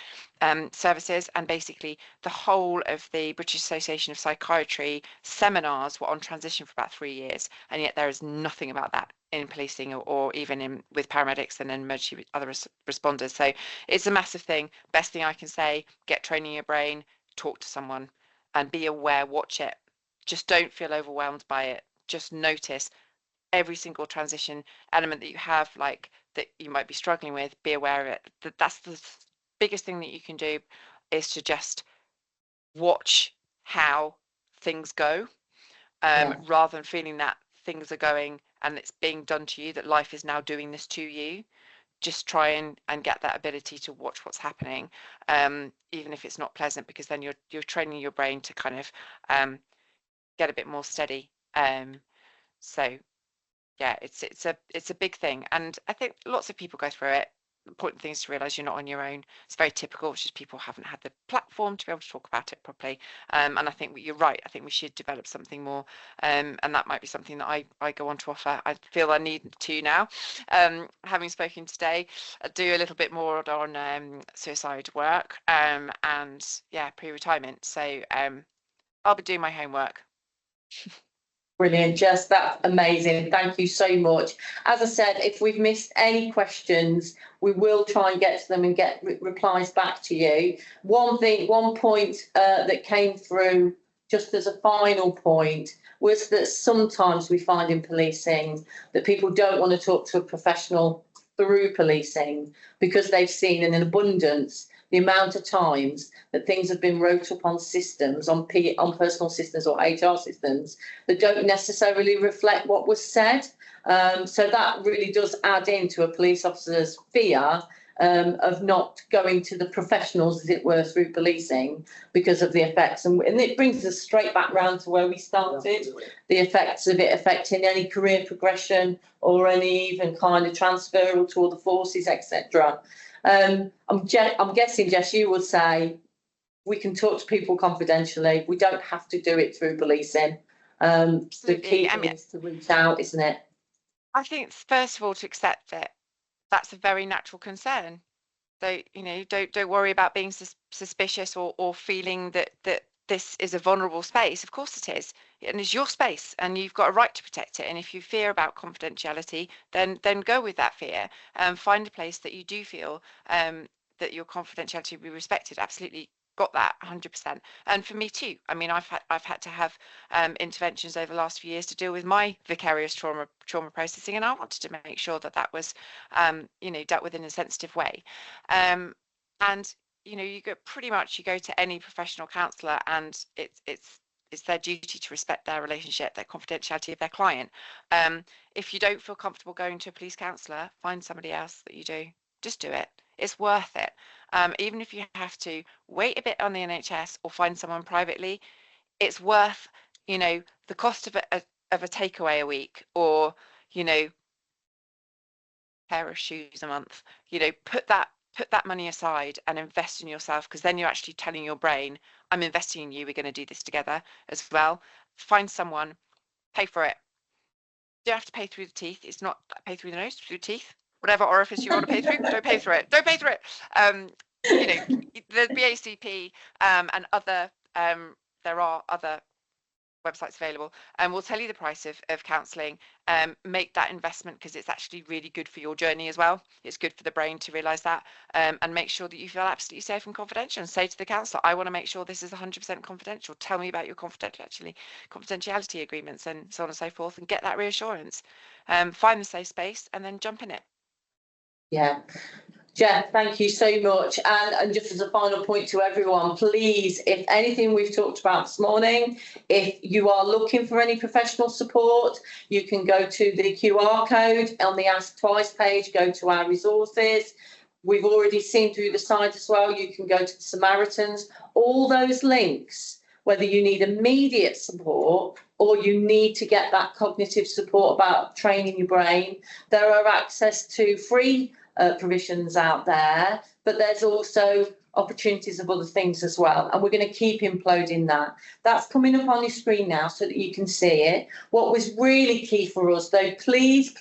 and basically the whole of the British Association of Psychiatry seminars were on transition for about 3 years, and yet there is nothing about that in policing or even with paramedics and emergency other responders. So it's a massive thing. Best thing I can say, get training your brain, talk to someone, and be aware, watch it. Just don't feel overwhelmed by it. Just notice every single transition element that you have, like that you might be struggling with, be aware of it. That's the biggest thing that you can do, is to just watch how things go, rather than feeling that things are going and it's being done to you, that life is now doing this to you. Just try and get that ability to watch what's happening, even if it's not pleasant, because then you're training your brain to kind of get a bit more steady. So yeah, it's a big thing, and I think lots of people go through it. Important things to realize, you're not on your own. It's very typical, which is people haven't had the platform to be able to talk about it properly, and I think you're right. I think we should develop something more, and that might be something that I go on to offer. I feel I need to now, having spoken today, do a little bit more on suicide work, and yeah, pre-retirement. So I'll be doing my homework. Brilliant, Jess, that's amazing. Thank you so much. As I said, if we've missed any questions, we will try and get to them and get replies back to you. One point that came through just as a final point was that sometimes we find in policing that people don't want to talk to a professional through policing because they've seen in an abundance the amount of times that things have been wrote up on systems, on personal systems or HR systems, that don't necessarily reflect what was said. So that really does add into a police officer's fear of not going to the professionals, as it were, through policing because of the effects. And it brings us straight back round to where we started, the effects of it affecting any career progression or any even kind of transfer to other forces, etc. I'm guessing, Jess, you would say we can talk to people confidentially. We don't have to do it through policing. The key is to reach out, isn't it? I think, first of all, to accept it. That's a very natural concern. So, you know, don't worry about being suspicious or feeling that this is a vulnerable space. Of course it is, and it's your space, and you've got a right to protect it. And if you fear about confidentiality, then go with that fear and find a place that you do feel that your confidentiality will be respected. Absolutely got that 100%. And for me too, I mean, I've had to have interventions over the last few years to deal with my vicarious trauma processing, and I wanted to make sure that was you know, dealt with in a sensitive way. And you know, you go to any professional counsellor, and it's their duty to respect their relationship, their confidentiality of their client. If you don't feel comfortable going to a police counsellor, find somebody else that you do. Just do it. It's worth it. Even if you have to wait a bit on the NHS or find someone privately, it's worth, you know, the cost of a takeaway a week, or, you know, pair of shoes a month. You know, put that money aside and invest in yourself, because then you're actually telling your brain, I'm investing in you, we're going to do this together as well. Find someone, pay for it. You don't have to pay through the teeth. It's not pay through the nose, through the teeth. Whatever orifice you want to pay through, don't pay through it. Don't pay through it. You know, the BACP and other, there are other website's available, and we'll tell you the price of counselling. Make that investment because it's actually really good for your journey as well. It's good for the brain to realise that, and make sure that you feel absolutely safe and confidential, and say to the counsellor, I want to make sure this is 100% confidential. Tell me about your confidentiality agreements and so on and so forth, and get that reassurance. Find the safe space and then jump in it. Yeah. Jeff, thank you so much. And just as a final point to everyone, please, if anything we've talked about this morning, if you are looking for any professional support, you can go to the QR code on the Ask Twice page, go to our resources. We've already seen through the site as well, you can go to the Samaritans. All those links, whether you need immediate support or you need to get that cognitive support about training your brain, there are access to free provisions out there, but there's also opportunities of other things as well, and we're going to keep imploding that. That's coming up on your screen now so that you can see it. What was really key for us though, please,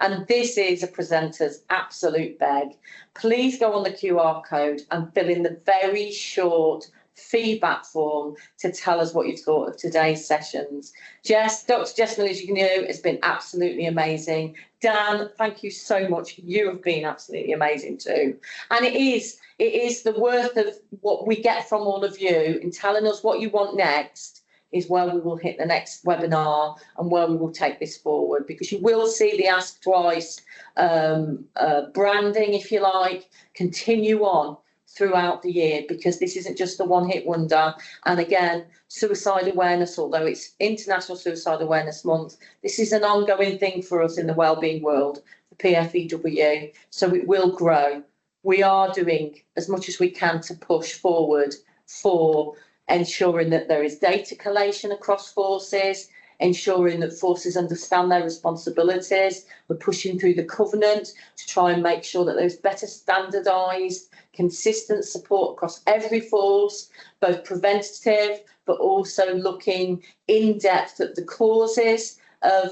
and this is a presenter's absolute beg, please go on the QR code and fill in the very short feedback form to tell us what you thought of today's sessions. Jess, Dr. Jess Miller, as you know, has been absolutely amazing. Dan, thank you so much. You have been absolutely amazing too. And it is the worth of what we get from all of you in telling us what you want next is where we will hit the next webinar and where we will take this forward, because you will see the Ask Twice branding, if you like, continue on throughout the year, because this isn't just a one-hit wonder. And again, suicide awareness, although it's International Suicide Awareness Month, this is an ongoing thing for us in the wellbeing world, the PFEW, so it will grow. We are doing as much as we can to push forward for ensuring that there is data collation across forces, ensuring that forces understand their responsibilities. We're pushing through the covenant to try and make sure that there's better standardised, consistent support across every force, both preventative, but also looking in depth at the causes of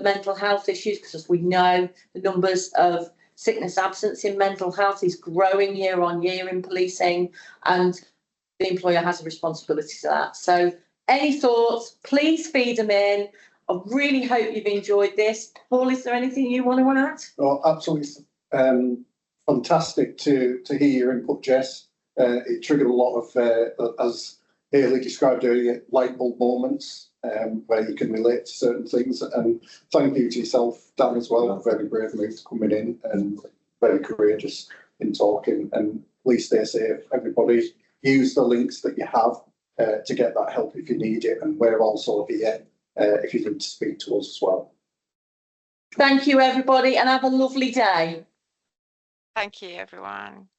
mental health issues, because as we know, the numbers of sickness absence in mental health is growing year on year in policing, and the employer has a responsibility to that. So any thoughts, please feed them in. I really hope you've enjoyed this. Paul, is there anything you want to add? Oh, absolutely. Fantastic to hear your input, Jess. It triggered a lot of, as Hayley described earlier, light bulb moments where you can relate to certain things. And thank you to yourself, Dan, as well. A very brave move to coming in and very courageous in talking. And please stay safe, everybody. Use the links that you have to get that help if you need it. And we're also here if you need to speak to us as well. Thank you, everybody, and have a lovely day. Thank you, everyone.